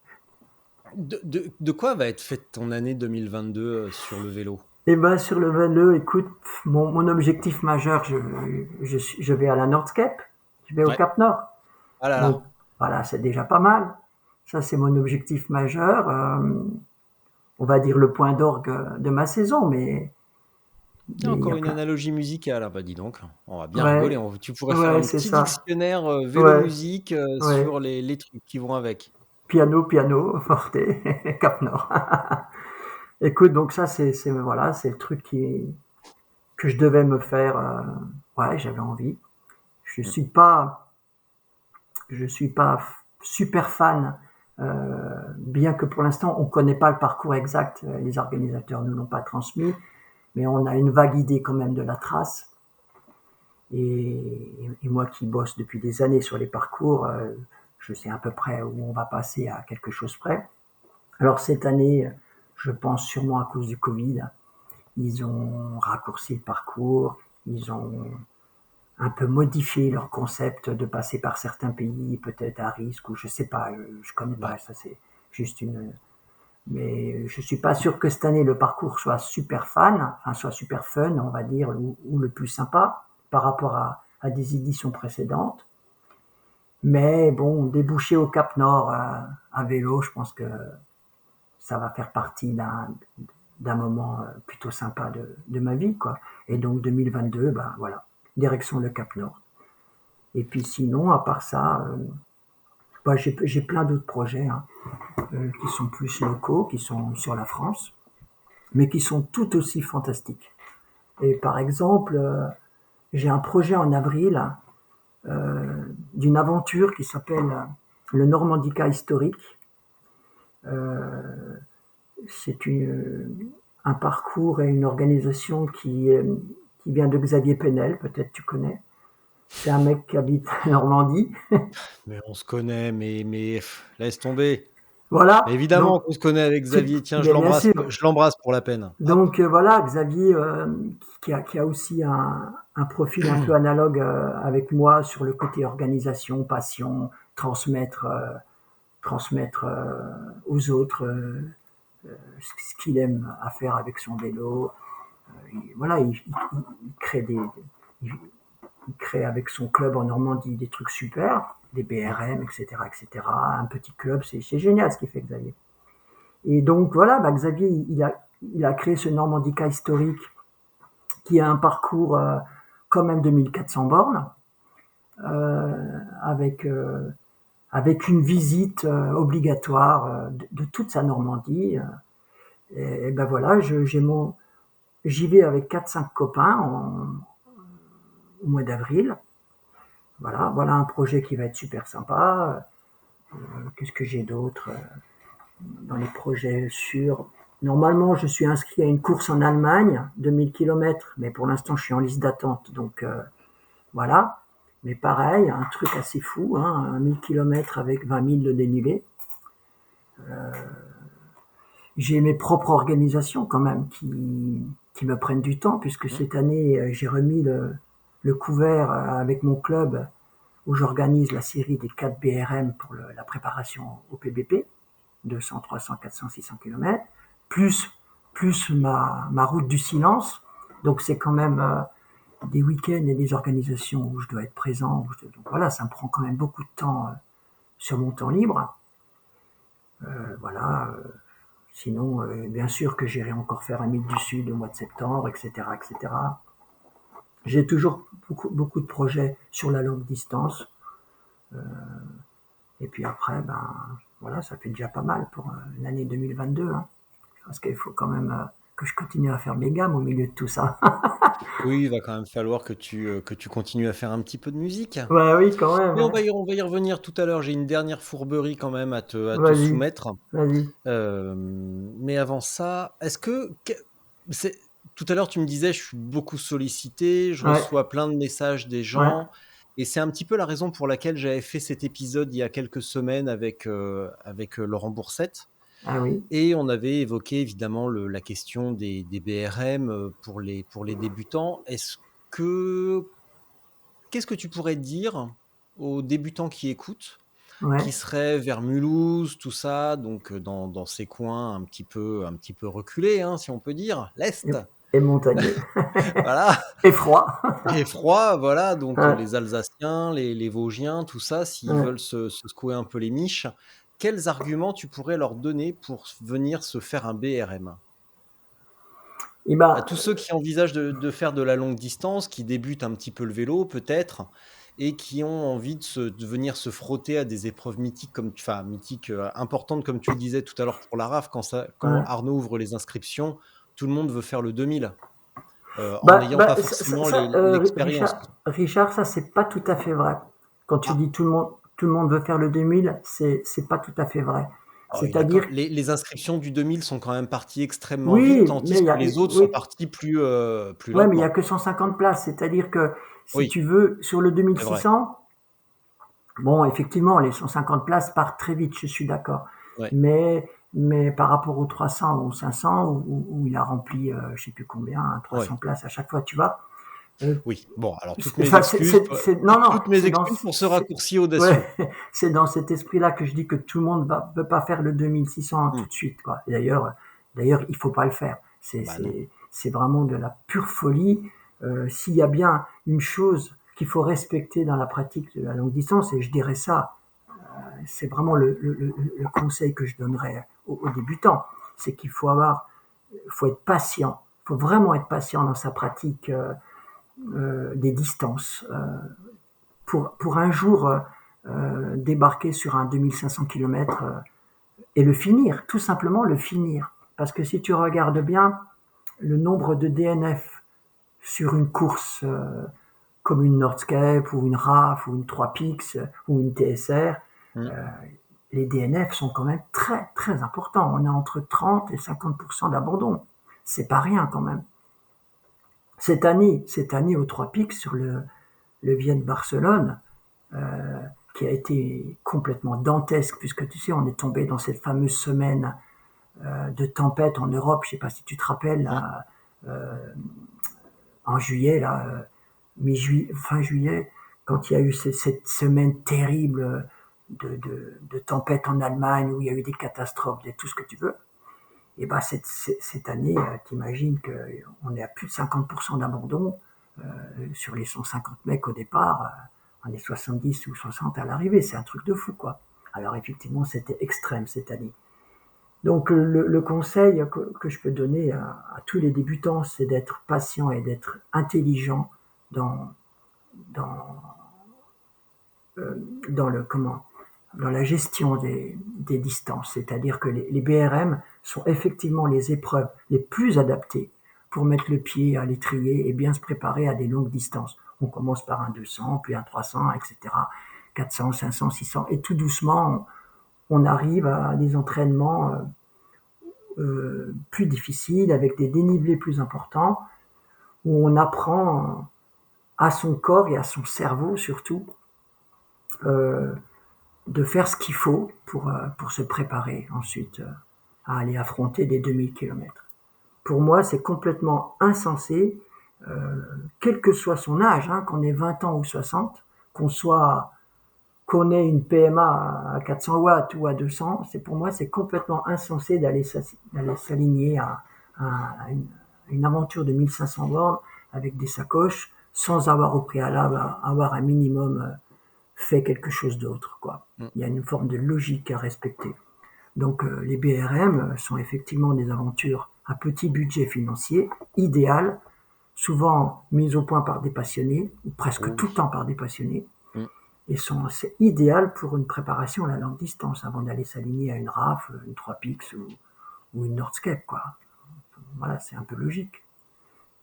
de quoi va être faite ton année 2022, sur le vélo? Et ben sur le 22, écoute, mon objectif majeur, je vais à la Nordscape, je vais au Ouais. Cap Nord. Ah là Donc là. voilà, c'est déjà pas mal. Ça, c'est mon objectif majeur. On va dire le point d'orgue de ma saison, Tiens, mais il y encore a une plein. analogie musicale. Ah bah, dis donc, on va bien rigoler. Ouais, Tu pourrais faire ouais, un c'est petit ça. dictionnaire, vélo Ouais, musique, ouais. sur les trucs qui vont avec. Piano, piano, forte, Cap Nord. Écoute, donc ça, voilà, c'est le truc que je devais me faire. Ouais, j'avais envie. Je Mmh. suis pas Je suis pas super fan, bien que pour l'instant on ne connaît pas le parcours exact, les organisateurs ne nous l'ont pas transmis, mais on a une vague idée quand même de la trace. Et moi qui bosse depuis des années sur les parcours, je sais à peu près où on va passer à quelque chose près. Alors cette année, je pense sûrement à cause du Covid, ils ont raccourci le parcours, ils ont un peu modifié leur concept de passer par certains pays, peut-être à risque, ou je sais pas, je connais pas, Ouais. ça c'est juste une. Mais je suis pas sûr que cette année le parcours soit super fan, enfin soit super fun, on va dire, ou le plus sympa par rapport à des éditions précédentes. Mais bon, déboucher au Cap Nord à vélo, je pense que ça va faire partie d'un moment plutôt sympa de ma vie, quoi. Et Mmh. donc 2022, ben voilà, direction le Cap Nord. Et puis sinon, à part ça, bah, j'ai plein d'autres projets hein, qui sont plus locaux, qui sont sur la France, mais qui sont tout aussi fantastiques. Et par exemple, j'ai un projet en avril d'une aventure qui s'appelle le Normandica historique. Euh, c'est un parcours et une organisation qui vient de Xavier Penel, peut-être tu connais. C'est un mec qui habite en Normandie. Mais on se connaît, mais laisse tomber. Mais Voilà, évidemment donc qu'on se connaît avec Xavier. Tiens, bien sûr. je l'embrasse pour la peine. Hop. Donc voilà, Xavier, qui a aussi un profil un peu analogue avec moi sur le côté organisation, passion, transmettre aux autres ce qu'il aime à faire avec son vélo. Voilà, il crée il, il crée avec son club en Normandie des trucs super, des BRM, etc., etc. Un petit club, c'est génial ce qu'il fait Xavier. Et donc voilà, bah, Xavier, il a créé ce Normandica historique qui a un parcours quand même de 1400 bornes, avec avec une visite obligatoire de toute sa Normandie. Et ben voilà, j'y vais avec 4-5 copains au mois d'avril. Voilà, voilà un projet qui va être super sympa. Qu'est-ce que j'ai d'autre dans les projets sûrs? Normalement, je suis inscrit à une course en Allemagne de 1000 km, mais pour l'instant, je suis en liste d'attente, donc voilà. Mais pareil, un truc assez fou, hein, 1000 km avec 20 000 de dénivelé. J'ai mes propres organisations quand même qui me prennent du temps, puisque Mmh. cette année, j'ai remis le couvert avec mon club où j'organise la série des 4 BRM pour la préparation au PBP, 200, 300, 400, 600 km, plus, plus ma route du silence. Donc c'est quand même des week-ends et des organisations où je dois être présent. Donc voilà, ça me prend quand même beaucoup de temps sur mon temps libre. Voilà. Sinon, bien sûr que j'irai encore faire un mythe du Sud au mois de septembre, etc., etc. J'ai toujours beaucoup de projets sur la longue distance. Et puis après, ben voilà, ça fait déjà pas mal pour l'année 2022. Hein. Parce qu'il faut quand même que je continue à faire mes gammes au milieu de tout ça. Oui, il va quand même falloir que tu continues à faire un petit peu de musique. Ouais, oui, quand même. Mais Hein. on va y revenir tout à l'heure. J'ai une dernière fourberie quand même à te Vas-y, soumettre. vas-y. Mais avant ça, c'est tout à l'heure tu me disais: «Je suis beaucoup sollicité, je Ouais, reçois plein de messages des ouais. gens» et c'est un petit peu la raison pour laquelle j'avais fait cet épisode il y a quelques semaines avec Laurent Boursette Ah oui. et on avait évoqué évidemment la question des BRM, pour les débutants. Que Qu'est-ce que tu pourrais dire aux débutants qui écoutent, Ouais. qui seraient vers Mulhouse, tout ça, donc dans ces coins un petit peu reculés, hein, si on peut dire, Et, l'est, et montagneux. voilà, Et froid. et froid, voilà, donc Ouais, les Alsaciens, les Vosgiens, tout ça, s'ils ouais. veulent se secouer un peu les miches, quels arguments tu pourrais leur donner pour venir se faire un BRM? Et À ben, tous ceux qui envisagent de faire de la longue distance, qui débutent un petit peu le vélo peut-être et qui ont envie de venir se frotter à des épreuves mythiques mythiques, importantes comme tu le disais tout à l'heure pour la RAF quand ouais. Arnaud ouvre les inscriptions, tout le monde veut faire le 2000, en Bah, n'ayant bah, pas forcément l'expérience. Richard, ça c'est pas tout à fait vrai. Quand tu Ah! dis tout le monde veut faire le 2000, c'est pas tout à fait vrai. Oh, il y a quand C'est-à-dire, les inscriptions du 2000 sont quand même parties extrêmement vite, oui, mais tandis que les autres sont oui, partis plus ouais, mais il y a lentement. que 150 places. C'est-à-dire que si Oui, tu veux, sur le c'est vrai. 2600, bon, effectivement, les 150 places partent très vite, je suis d'accord. Ouais. Mais par rapport aux 300 ou 500, où il a rempli, je sais plus combien, hein, Ouais. 300 places à chaque fois, tu vois, euh, Oui, bon, alors enfin, non, non, toutes mes excuses pour ce raccourci audacieux. ouais, c'est dans cet esprit-là que je dis que tout le monde ne peut pas faire le 2600 tout Mmh. de suite, quoi. Et d'ailleurs, il faut pas le faire. Bah, non. C'est vraiment de la pure folie. S'il y a bien une chose qu'il faut respecter dans la pratique de la longue distance, et je dirais ça, c'est vraiment le conseil que je donnerais aux débutants, c'est qu'il faut être patient. Il faut vraiment être patient dans sa pratique des distances. Pour un jour débarquer sur un 2500 km et le finir, tout simplement le finir. Parce que si tu regardes bien le nombre de DNF sur une course comme une Nordscape ou une RAF ou une 3Pix ou une TSR, Mmh. euh, les DNF sont quand même très très importants. On a entre 30 et 50% d'abandon. C'est pas rien quand même. Cette année au 3Pix sur le Vienne-Barcelone, qui a été complètement dantesque, puisque tu sais, on est tombé dans cette fameuse semaine de tempête en Europe, je sais pas si tu te rappelles, Mmh. là, en juillet, là, mi-juillet, fin juillet, quand il y a eu cette semaine terrible de tempête en Allemagne, où il y a eu des catastrophes, tout ce que tu veux. Et ben cette année, t'imagines qu'on est à plus de 50% d'abandon sur les 150 mecs au départ. On est 70 ou 60 à l'arrivée, c'est un truc de fou, quoi. Alors effectivement, c'était extrême cette année. Donc le conseil que je peux donner à tous les débutants, c'est d'être patient et d'être intelligent dans, dans, dans le comment dans la gestion des distances. C'est-à-dire que les BRM sont effectivement les épreuves les plus adaptées pour mettre le pied à l'étrier et bien se préparer à des longues distances. On commence par un 200, puis un 300, etc. 400, 500, 600, et tout doucement, on arrive à des entraînements plus difficiles, avec des dénivelés plus importants, où on apprend à son corps et à son cerveau surtout euh, de faire ce qu'il faut pour se préparer ensuite à aller affronter des 2000 km. Pour moi, c'est complètement insensé, quel que soit son âge, hein, qu'on ait 20 ans ou 60, qu'on ait une PMA à 400 watts ou à 200, pour moi, c'est complètement insensé d'aller s'aligner à une aventure de 1500 bornes avec des sacoches sans avoir au préalable avoir un minimum fait quelque chose d'autre, quoi. Mm. Il y a une forme de logique à respecter. Donc les BRM sont effectivement des aventures à petit budget financier, idéales, souvent mises au point par des passionnés, ou presque Oh tout le oui. temps par des passionnés, Mm. et c'est idéal pour une préparation à la longue distance, avant d'aller s'aligner à une RAF, une 3Pix ou une Nordscape, quoi. Voilà, c'est un peu logique.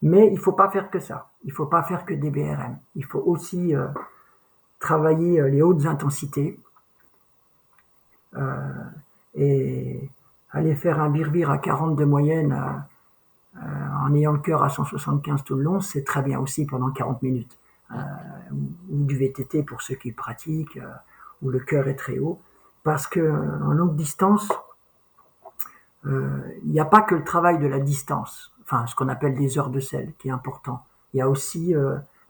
Mais il ne faut pas faire que ça. Il ne faut pas faire que des BRM. Il faut aussi travailler les hautes intensités, et aller faire un birvir à 40 de moyenne en ayant le cœur à 175 tout le long, c'est très bien aussi pendant 40 minutes. Mm. Ou du VTT pour ceux qui pratiquent, où le cœur est très haut. Parce que en longue distance, il n'y a pas que le travail de la distance, enfin ce qu'on appelle des heures de selle, qui est important. Il y a aussi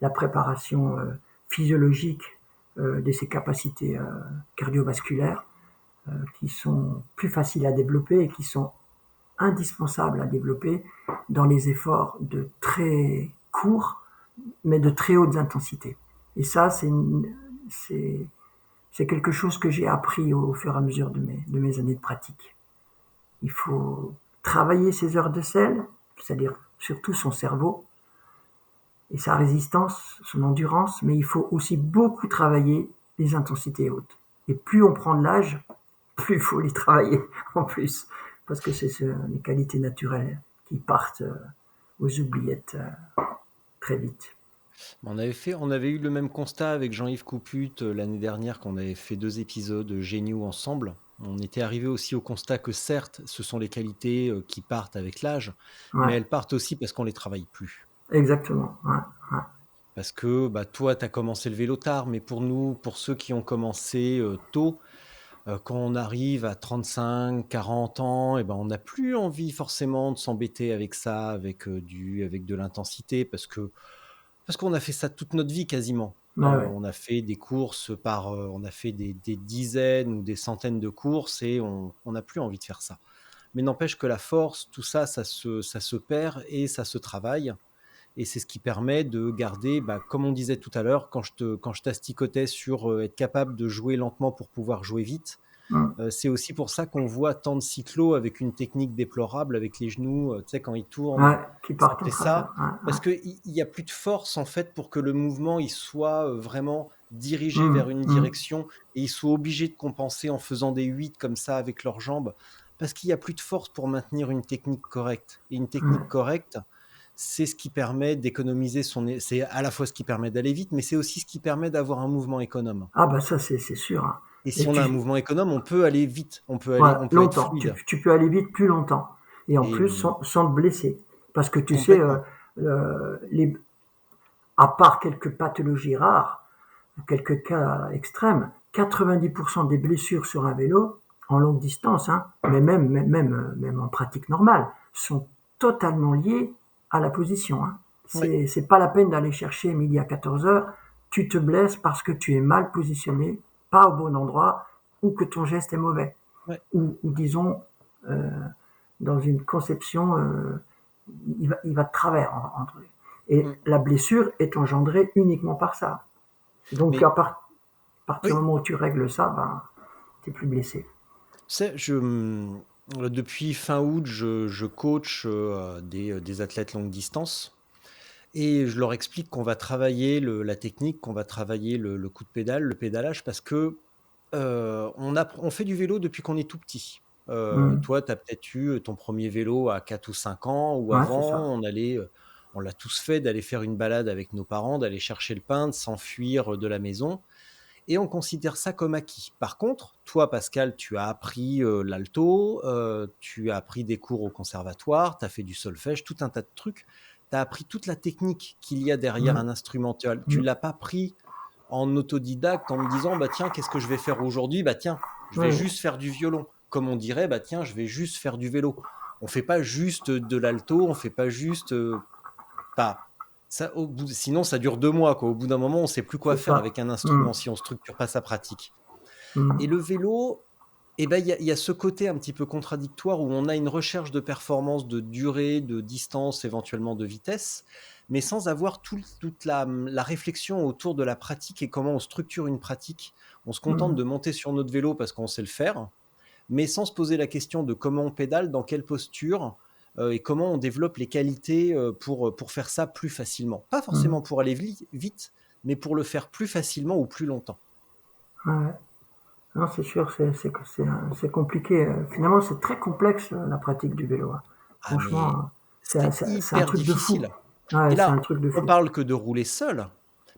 la préparation physiologique de ses capacités cardiovasculaires, qui sont plus faciles à développer et qui sont indispensables à développer dans les efforts de très courts, mais de très hautes intensités. Et ça, c'est, c'est quelque chose que j'ai appris au fur et à mesure de mes années de pratique. Il faut travailler ses heures de sel, c'est-à-dire surtout son cerveau et sa résistance, son endurance, mais il faut aussi beaucoup travailler les intensités hautes. Et plus on prend de l'âge, plus il faut les travailler en plus, parce que c'est les qualités naturelles qui partent aux oubliettes très vite. On avait eu le même constat avec Jean-Yves Couput l'année dernière quand on avait fait 2 épisodes Géniaux ensemble. On était arrivé aussi au constat que certes, ce sont les qualités qui partent avec l'âge, mais Ouais, elles partent aussi parce qu'on les travaille plus. exactement. Ouais, ouais, Parce que bah, toi, tu as commencé le vélo tard, mais pour nous, pour ceux qui ont commencé tôt, quand on arrive à 35, 40 ans, et ben, on n'a plus envie forcément de s'embêter avec ça, avec de l'intensité, parce qu'on a fait ça toute notre vie quasiment. ouais, ouais. On a fait des courses on a fait des dizaines ou des centaines de courses et on n'a plus envie de faire ça. Mais n'empêche que la force, tout ça, ça se perd et ça se travaille. Et c'est ce qui permet de garder, bah, comme on disait tout à l'heure, quand je t'asticotais sur être capable de jouer lentement pour pouvoir jouer vite, Mm. c'est aussi pour ça qu'on voit tant de cyclos avec une technique déplorable, avec les genoux, tu sais, quand ils tournent, Ouais, qui ça partent en fait travers. ça, Ouais, parce qu'il n'y a plus de force, en fait, pour que le mouvement, il soit vraiment ouais. dirigé vers Mm, une mm, direction, et ils soient obligés de compenser en faisant des 8 comme ça avec leurs jambes, parce qu'il n'y a plus de force pour maintenir une technique correcte. Et une technique ouais. correcte, c'est ce qui permet d'économiser c'est à la fois ce qui permet d'aller vite, mais c'est aussi ce qui permet d'avoir un mouvement économe. Ah bah ça c'est sûr, hein. Et si Et on a un tu, mouvement économe, on peut aller vite, ouais, on peut être longtemps. fluide. Tu peux aller vite plus longtemps. Et en Et plus sans te blesser. Parce que tu sais, complètement. les, à part quelques pathologies rares, quelques cas extrêmes, 90% des blessures sur un vélo, en longue distance, hein, mais même en pratique normale, sont totalement liées à la position. Hein. Ouais, C'est pas la peine d'aller chercher midi à 14 heures. Tu te blesses parce que tu es mal positionné, pas au bon endroit, ou que ton geste est mauvais. ouais. Ou disons, euh, dans une conception, il va de travers. Et Mmh. la blessure est engendrée uniquement par ça. Donc, Mais partir du oui, moment où tu règles ça, ben, t'es plus blessé. tu sais, depuis fin août, je coach, des athlètes longue distance et je leur explique qu'on va travailler la technique, qu'on va travailler le coup de pédale, le pédalage parce que, on fait du vélo depuis qu'on est tout petit. Mmh. Toi, tu as peut-être eu ton premier vélo à 4 ou 5 ans ou Ouais, c'est avant, ça. on l'a tous fait d'aller faire une balade avec nos parents, d'aller chercher le pain, de s'enfuir, de la maison et on considère ça comme acquis. Par contre, toi, Pascal, tu as appris l'alto, tu as appris des cours au conservatoire, tu as fait du solfège, tout un tas de trucs. Tu as appris toute la technique qu'il y a derrière Mmh. un instrumental. Tu Mmh. ne l'as pas pris en autodidacte en me disant, bah tiens, qu'est-ce que je vais faire aujourd'hui? Bah tiens, je vais Ouais. juste faire du violon. Comme on dirait, bah tiens, je vais juste faire du vélo. On fait pas juste de l'alto, on fait pas juste pas. Ça, sinon, ça dure 2 mois. Quoi. Au bout d'un moment, on ne sait plus quoi C'est faire ça. avec un Mmh. instrument si on ne structure pas sa pratique. Et Mmh. le vélo, eh ben, il y a ce côté un petit peu contradictoire où on a une recherche de performance, de durée, de distance, éventuellement de vitesse, mais sans avoir toute la réflexion autour de la pratique et comment on structure une pratique. On se contente Mmh. de monter sur notre vélo parce qu'on sait le faire, mais sans se poser la question de comment on pédale, dans quelle posture, et comment on développe les qualités pour faire ça plus facilement. Pas Mmh. forcément pour aller vite, mais pour le faire plus facilement ou plus longtemps. Ouais. Non, c'est sûr, c'est compliqué. Finalement, c'est très complexe, la pratique du vélo, hein. Ah, Franchement, mais c'est c'est c'est un hyper truc de fou. difficile. Ouais, Et c'est un là, truc de on fou. parle que de rouler seul,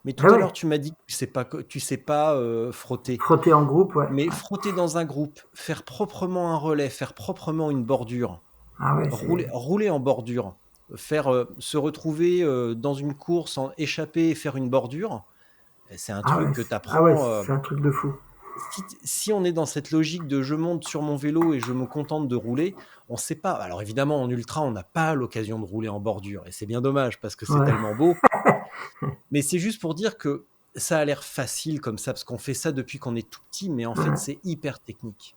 mais tout Eh à ouais, l'heure, tu m'as dit que tu sais pas frotter. frotter en groupe, ouais, Mais ouais. frotter dans un groupe, faire proprement un relais, faire proprement une bordure, Ah ouais, c'est rouler en bordure, se retrouver dans une course, échapper et faire une bordure, c'est un truc que tu ah ouais, apprends. c'est un truc de fou. Si on est dans cette logique de je monte sur mon vélo et je me contente de rouler, on ne sait pas. Alors évidemment, en ultra, on n'a pas l'occasion de rouler en bordure et c'est bien dommage parce que c'est Ouais. tellement beau. Mais c'est juste pour dire que ça a l'air facile comme ça parce qu'on fait ça depuis qu'on est tout petit, mais en fait, Ouais. c'est hyper technique.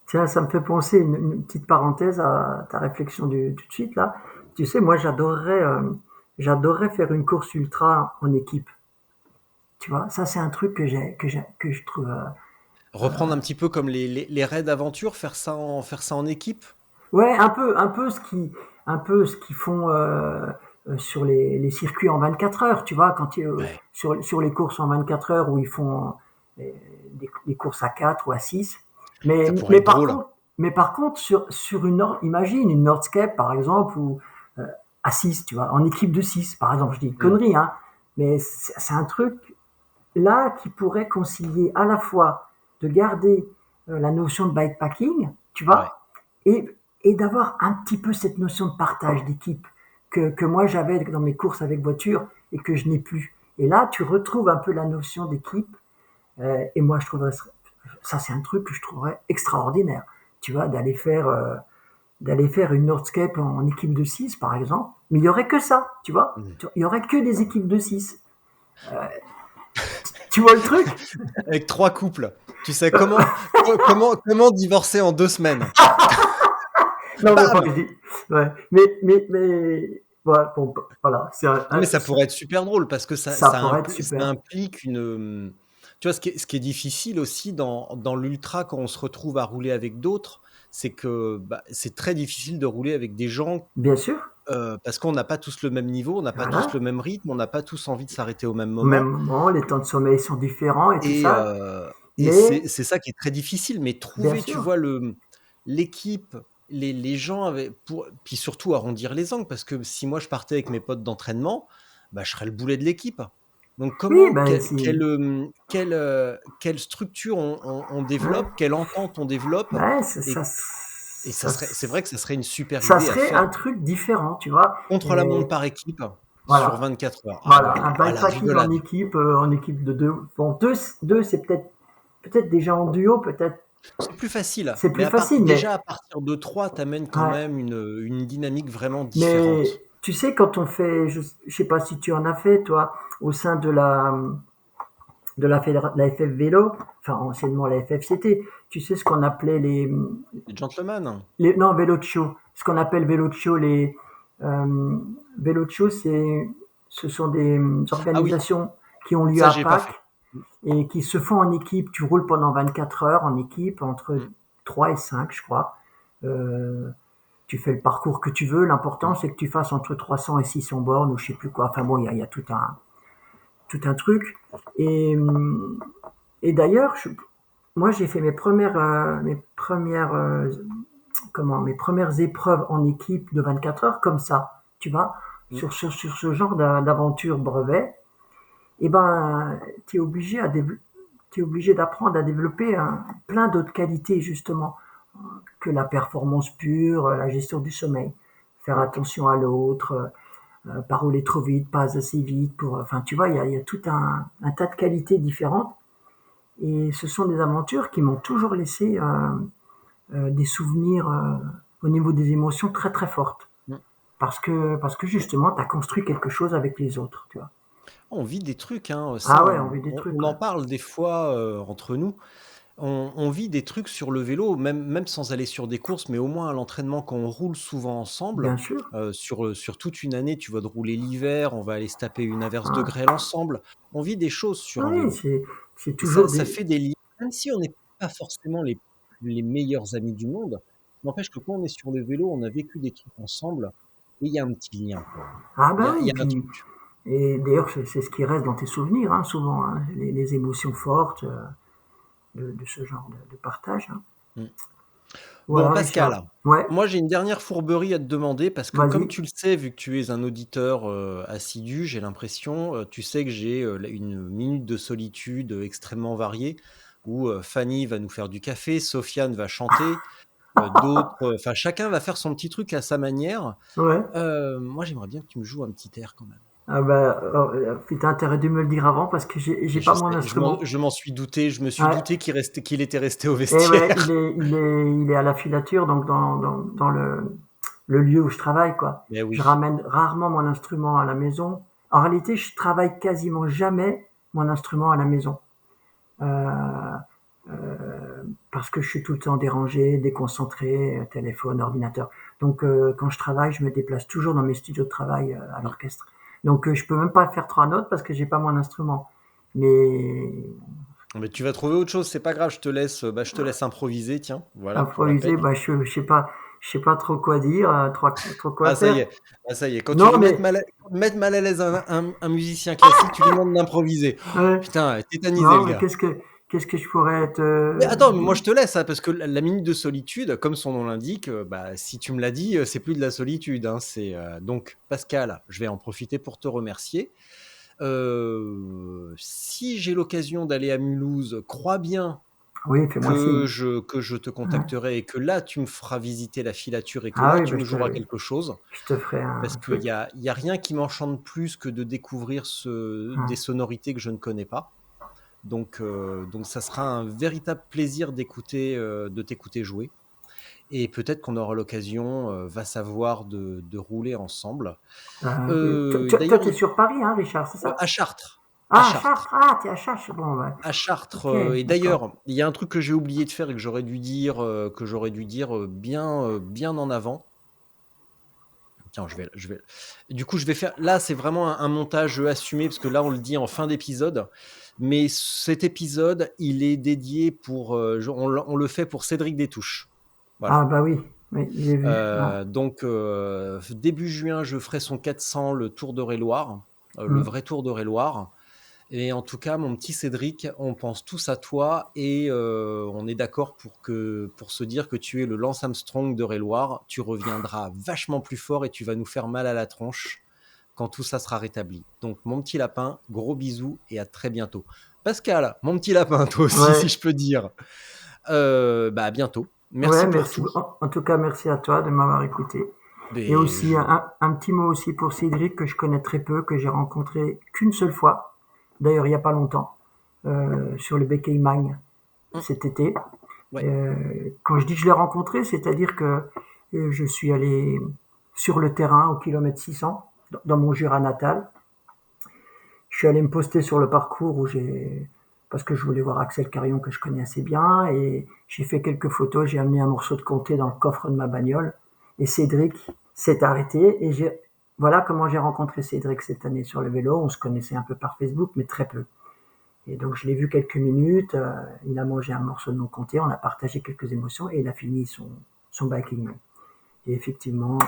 Tiens, ça me fait penser une petite parenthèse à ta réflexion tout de suite là. Tu sais, moi, j'adorerais faire une course ultra en équipe. Tu vois, ça c'est un truc que je trouve. Reprendre un petit peu comme les raids d'aventure, faire ça en équipe. Ouais, un peu ce qu'ils font sur les circuits en 24 heures. Tu vois, Ouais, sur les courses en 24 heures où ils font des courses à 4 ou à 6. ça pourrait être drôle. Mais par contre, imagine une Nordscape par exemple ou euh, à 6, tu vois, en équipe de 6 par exemple. Je dis une Hmm. connerie, hein, mais c'est un truc là qui pourrait concilier à la fois de garder la notion de bikepacking, tu Ouais. vois, et, et d'avoir un petit peu cette notion de partage d'équipe que moi j'avais dans mes courses avec voiture et que je n'ai plus. Et là, tu retrouves un peu la notion d'équipe. Et moi, je trouverais ça, c'est un truc que je trouverais extraordinaire. Tu vois, d'aller faire une Nordscape en équipe de 6 par exemple. Mais il y aurait que ça, tu vois. Hmm. Il y aurait que des équipes de 6. Tu vois le truc? Avec 3 couples. Tu sais comment divorcer en 2 semaines. Non, mais enfin, Bam! je dis, ouais. Voilà, bon, voilà, Non, mais ça pourrait être super drôle parce que ça pourrait être ça super. implique tu vois, ce qui est difficile aussi dans l'ultra quand on se retrouve à rouler avec d'autres, c'est que, bah, c'est très difficile de rouler avec des gens, Bien sûr, parce qu'on n'a pas tous le même niveau, on n'a pas tous le voilà. même rythme, on n'a pas tous envie de s'arrêter au même Au même moment moment, les temps de sommeil sont différents et tout et ça. c'est Mais, ça qui est très difficile. Mais bien trouver, tu sûr, vois, l'équipe, les gens avec puis surtout arrondir les angles parce que si moi je partais avec mes potes d'entraînement, bah, je serais le boulet de l'équipe. Donc oui, comment ben, si, quelle structure on développe, ouais, quelle entente on développe ouais, et ça ça, serait c'est vrai que ça serait une super ça idée à serait un faire. truc différent, tu vois. Contre la montre Et par équipe sur voilà, 24 heures. Ah voilà, ouais, un ah la bikepacking rigolade. en équipe de deux. Bon, deux c'est peut-être déjà en duo, peut-être C'est plus facile, c'est mais plus facile, déjà à partir de 3, tu amènes quand ouais. même une dynamique vraiment Mais différente. tu sais, quand on fait, je sais pas si tu en as fait, toi, au sein la FF Vélo, enfin anciennement la FFCT, tu sais ce qu'on appelait Les gentlemen. non, vélo de show. ce qu'on appelle Velocio. Velocio, ce sont des Ah oui, organisations qui ont lieu ça à j'ai pas fait. Pâques et qui se font en équipe. Tu roules pendant 24 heures en équipe, entre Mmh, 3 et 5, je crois. Euh, Tu fais le parcours que tu veux. L'important, mmh. c'est que tu fasses entre 300 et 600 bornes ou je sais plus quoi. Enfin bon, il y a tout un truc. Et, et d'ailleurs, moi, j'ai fait mes premières épreuves en équipe de 24 heures comme ça, tu vois, Mmh. sur ce genre d'aventure brevet. Et ben, tu es obligé t'es obligé d'apprendre à développer plein d'autres qualités, justement, que la performance pure, la gestion du sommeil. Faire attention à l'autre, pas rouler trop vite, pas assez vite. Enfin, tu vois, il y a tout un tas de qualités différentes. Et ce sont des aventures qui m'ont toujours laissé des souvenirs au niveau des émotions très très fortes. Mmh. Parce que justement, tu as construit quelque chose avec les autres, tu vois. On vit des trucs, hein, ça Ah ouais, on vit des on trucs, en ouais. parle des fois, entre nous. On vit des trucs sur le vélo, même sans aller sur des courses, mais au moins à l'entraînement quand on roule souvent ensemble, Bien sûr. sur toute une année, tu vas te rouler l'hiver, on va aller se taper une averse de Ouais. grêle ensemble. On vit des choses sur un Oui, vélo c'est et ça toujours ça des. fait des liens, même si on n'est pas forcément les meilleurs amis du monde, n'empêche que quand on est sur le vélo, on a vécu des trucs ensemble et il y a un petit lien quand même. Ah bah Il y oui, a un puis. truc. Et d'ailleurs, c'est ce qui reste dans tes souvenirs, hein, souvent, hein, les émotions fortes de ce genre de partage, hein. Mmh. Bon, Voilà, Richard. Pascal, Ouais, moi j'ai une dernière fourberie à te demander parce que comme vas-y. tu le sais, vu que tu es un auditeur assidu, j'ai l'impression, tu sais que j'ai une minute de solitude extrêmement variée où Fanny va nous faire du café, Sofiane va chanter, d'autres, enfin chacun va faire son petit truc à sa manière. Ouais. Moi j'aimerais bien que tu me joues un petit air quand même. Ah bah, t'as intérêt de me le dire avant parce que j'ai Et pas je mon sais, instrument. je m'en suis douté, je me suis Ouais. douté qu'il était resté au Et ouais, vestiaire. il est à la filature, donc dans le lieu où je travaille, quoi. Mais Je oui. ramène rarement mon instrument à la maison. En réalité, je travaille quasiment jamais mon instrument à la maison. Euh, Parce que je suis tout le temps dérangé, déconcentré, téléphone, ordinateur. Donc, quand je travaille, je me déplace toujours dans mes studios de travail à Mm. l'orchestre. Donc, je peux même pas faire 3 notes parce que j'ai pas mon instrument. Mais Mais tu vas trouver autre chose, c'est pas grave, je te laisse improviser, tiens, voilà, pour la improviser, peine. bah, je sais pas trop quoi dire, trop quoi Ah ça y faire. est, ah ça y est, quand tu Non, veux mais mettre mal à l'aise un musicien classique, tu lui demandes d'improviser. ouais, Putain, tétanisé non, le mais gars. qu'est-ce que je pourrais être Mais attends, mais moi je te laisse, hein, parce que la minute de solitude, comme son nom l'indique, bah, si tu me l'as dit, c'est plus de la solitude, hein, donc Pascal, je vais en profiter pour te remercier. Si j'ai l'occasion d'aller à Mulhouse, crois bien Oui, fais-moi signe. que je te Ouais. contacterai et que là, tu me feras visiter la filature et que Ah là, oui, tu bah, me joueras quelque chose. je te ferai Parce un qu'il truc. y a, il y a rien qui m'enchante plus que de découvrir des Ouais. sonorités que je ne connais pas. Donc ça sera un véritable plaisir de t'écouter jouer. Et peut-être qu'on aura l'occasion, va savoir, de rouler ensemble. Oui. Toi, D'ailleurs, t'es sur Paris, hein, Richard, c'est ça? à Chartres. À Ah, à Chartres. Chartres. Ah, t'es à Chartres. Bon, ouais. À Chartres, Ok, et d'accord. d'ailleurs, il y a un truc que j'ai oublié de faire et que j'aurais dû dire bien en avant. Tiens, du coup, je vais faire. Là, c'est vraiment un montage assumé parce que là, on le dit en fin d'épisode. Mais cet épisode, il est dédié on le fait pour Cédric Destouches. Ah, Voilà. bah oui, oui, j'ai vu. Ah. Début juin, je ferai son 400, le Tour d'Eure-et-Loir, le Hmm. vrai Tour d'Eure-et-Loir. Et en tout cas, mon petit Cédric, on pense tous à toi et on est d'accord pour se dire que tu es le Lance Armstrong d'Eure-et-Loir. Tu reviendras vachement plus fort et tu vas nous faire mal à la tronche quand tout ça sera rétabli. Donc, mon petit lapin, gros bisous et à très bientôt. Pascal, mon petit lapin, toi aussi, si Ouais, je peux dire. Bah, à bientôt. ouais, Merci pour merci. tout. En tout cas, merci à toi de m'avoir écouté. Et Mais aussi, un petit mot aussi pour Cédric, que je connais très peu, que j'ai rencontré qu'une seule fois, d'ailleurs, il n'y a pas longtemps, sur le Béquet Magne, cet été. ouais. Quand je dis que je l'ai rencontré, c'est-à-dire que je suis allé sur le terrain au kilomètre 600, dans mon Jura natal. Je suis allé me poster sur le parcours parce que je voulais voir Axel Carion que je connais assez bien et j'ai fait quelques photos. J'ai amené un morceau de comté dans le coffre de ma bagnole Et Cédric s'est arrêté et voilà comment j'ai rencontré Cédric cette année sur le vélo. On se connaissait un peu par Facebook, mais très peu. Et donc je l'ai vu quelques minutes, il a mangé un morceau de mon comté, on a partagé quelques émotions et il a fini son biking. Et effectivement,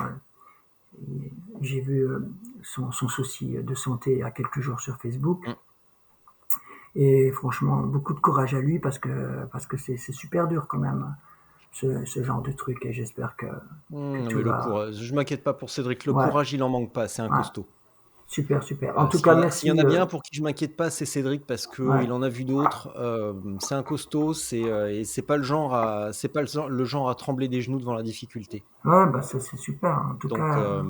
j'ai vu son souci de santé il y a quelques jours sur Facebook. Mmh. Et franchement, beaucoup de courage à lui parce que c'est super dur quand même, ce genre de truc. Et j'espère que Non, tout mais le va. courage, je m'inquiète pas pour Cédric. Le Ouais, courage, il en manque pas. C'est un ouais, costaud. super, super. En tout cas, S'il y en merci. a bien pour qui je m'inquiète pas, c'est Cédric parce que Ouais, il en a vu d'autres. C'est un costaud. Et c'est pas le genre à trembler des genoux devant la difficulté. ouais, bah ça c'est super. En tout Donc, cas,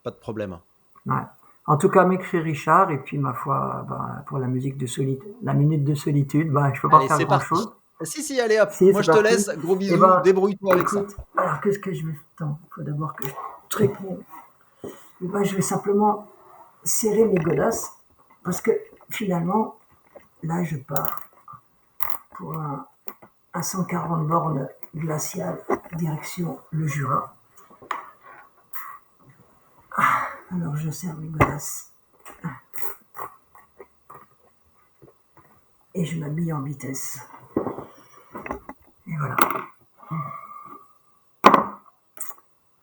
pas de problème. ouais. En tout cas, m'écrit Richard, et puis ma foi, bah, pour la minute de solitude, bah, je peux pas Allez, faire c'est grand parti. chose. Si, si, allez hop. Si, Moi, c'est je te parti. laisse. Gros Et bisous. ben, Débrouille-toi avec ça. écoute, alors qu'est-ce que je vais. Attends, il faut d'abord que je te réponde. Et ben, je vais simplement serrer mes godasses, parce que finalement, là, je pars pour un 140 bornes glaciales, direction le Jura. Alors, je serre mes godasses. Et je m'habille en vitesse. Et voilà.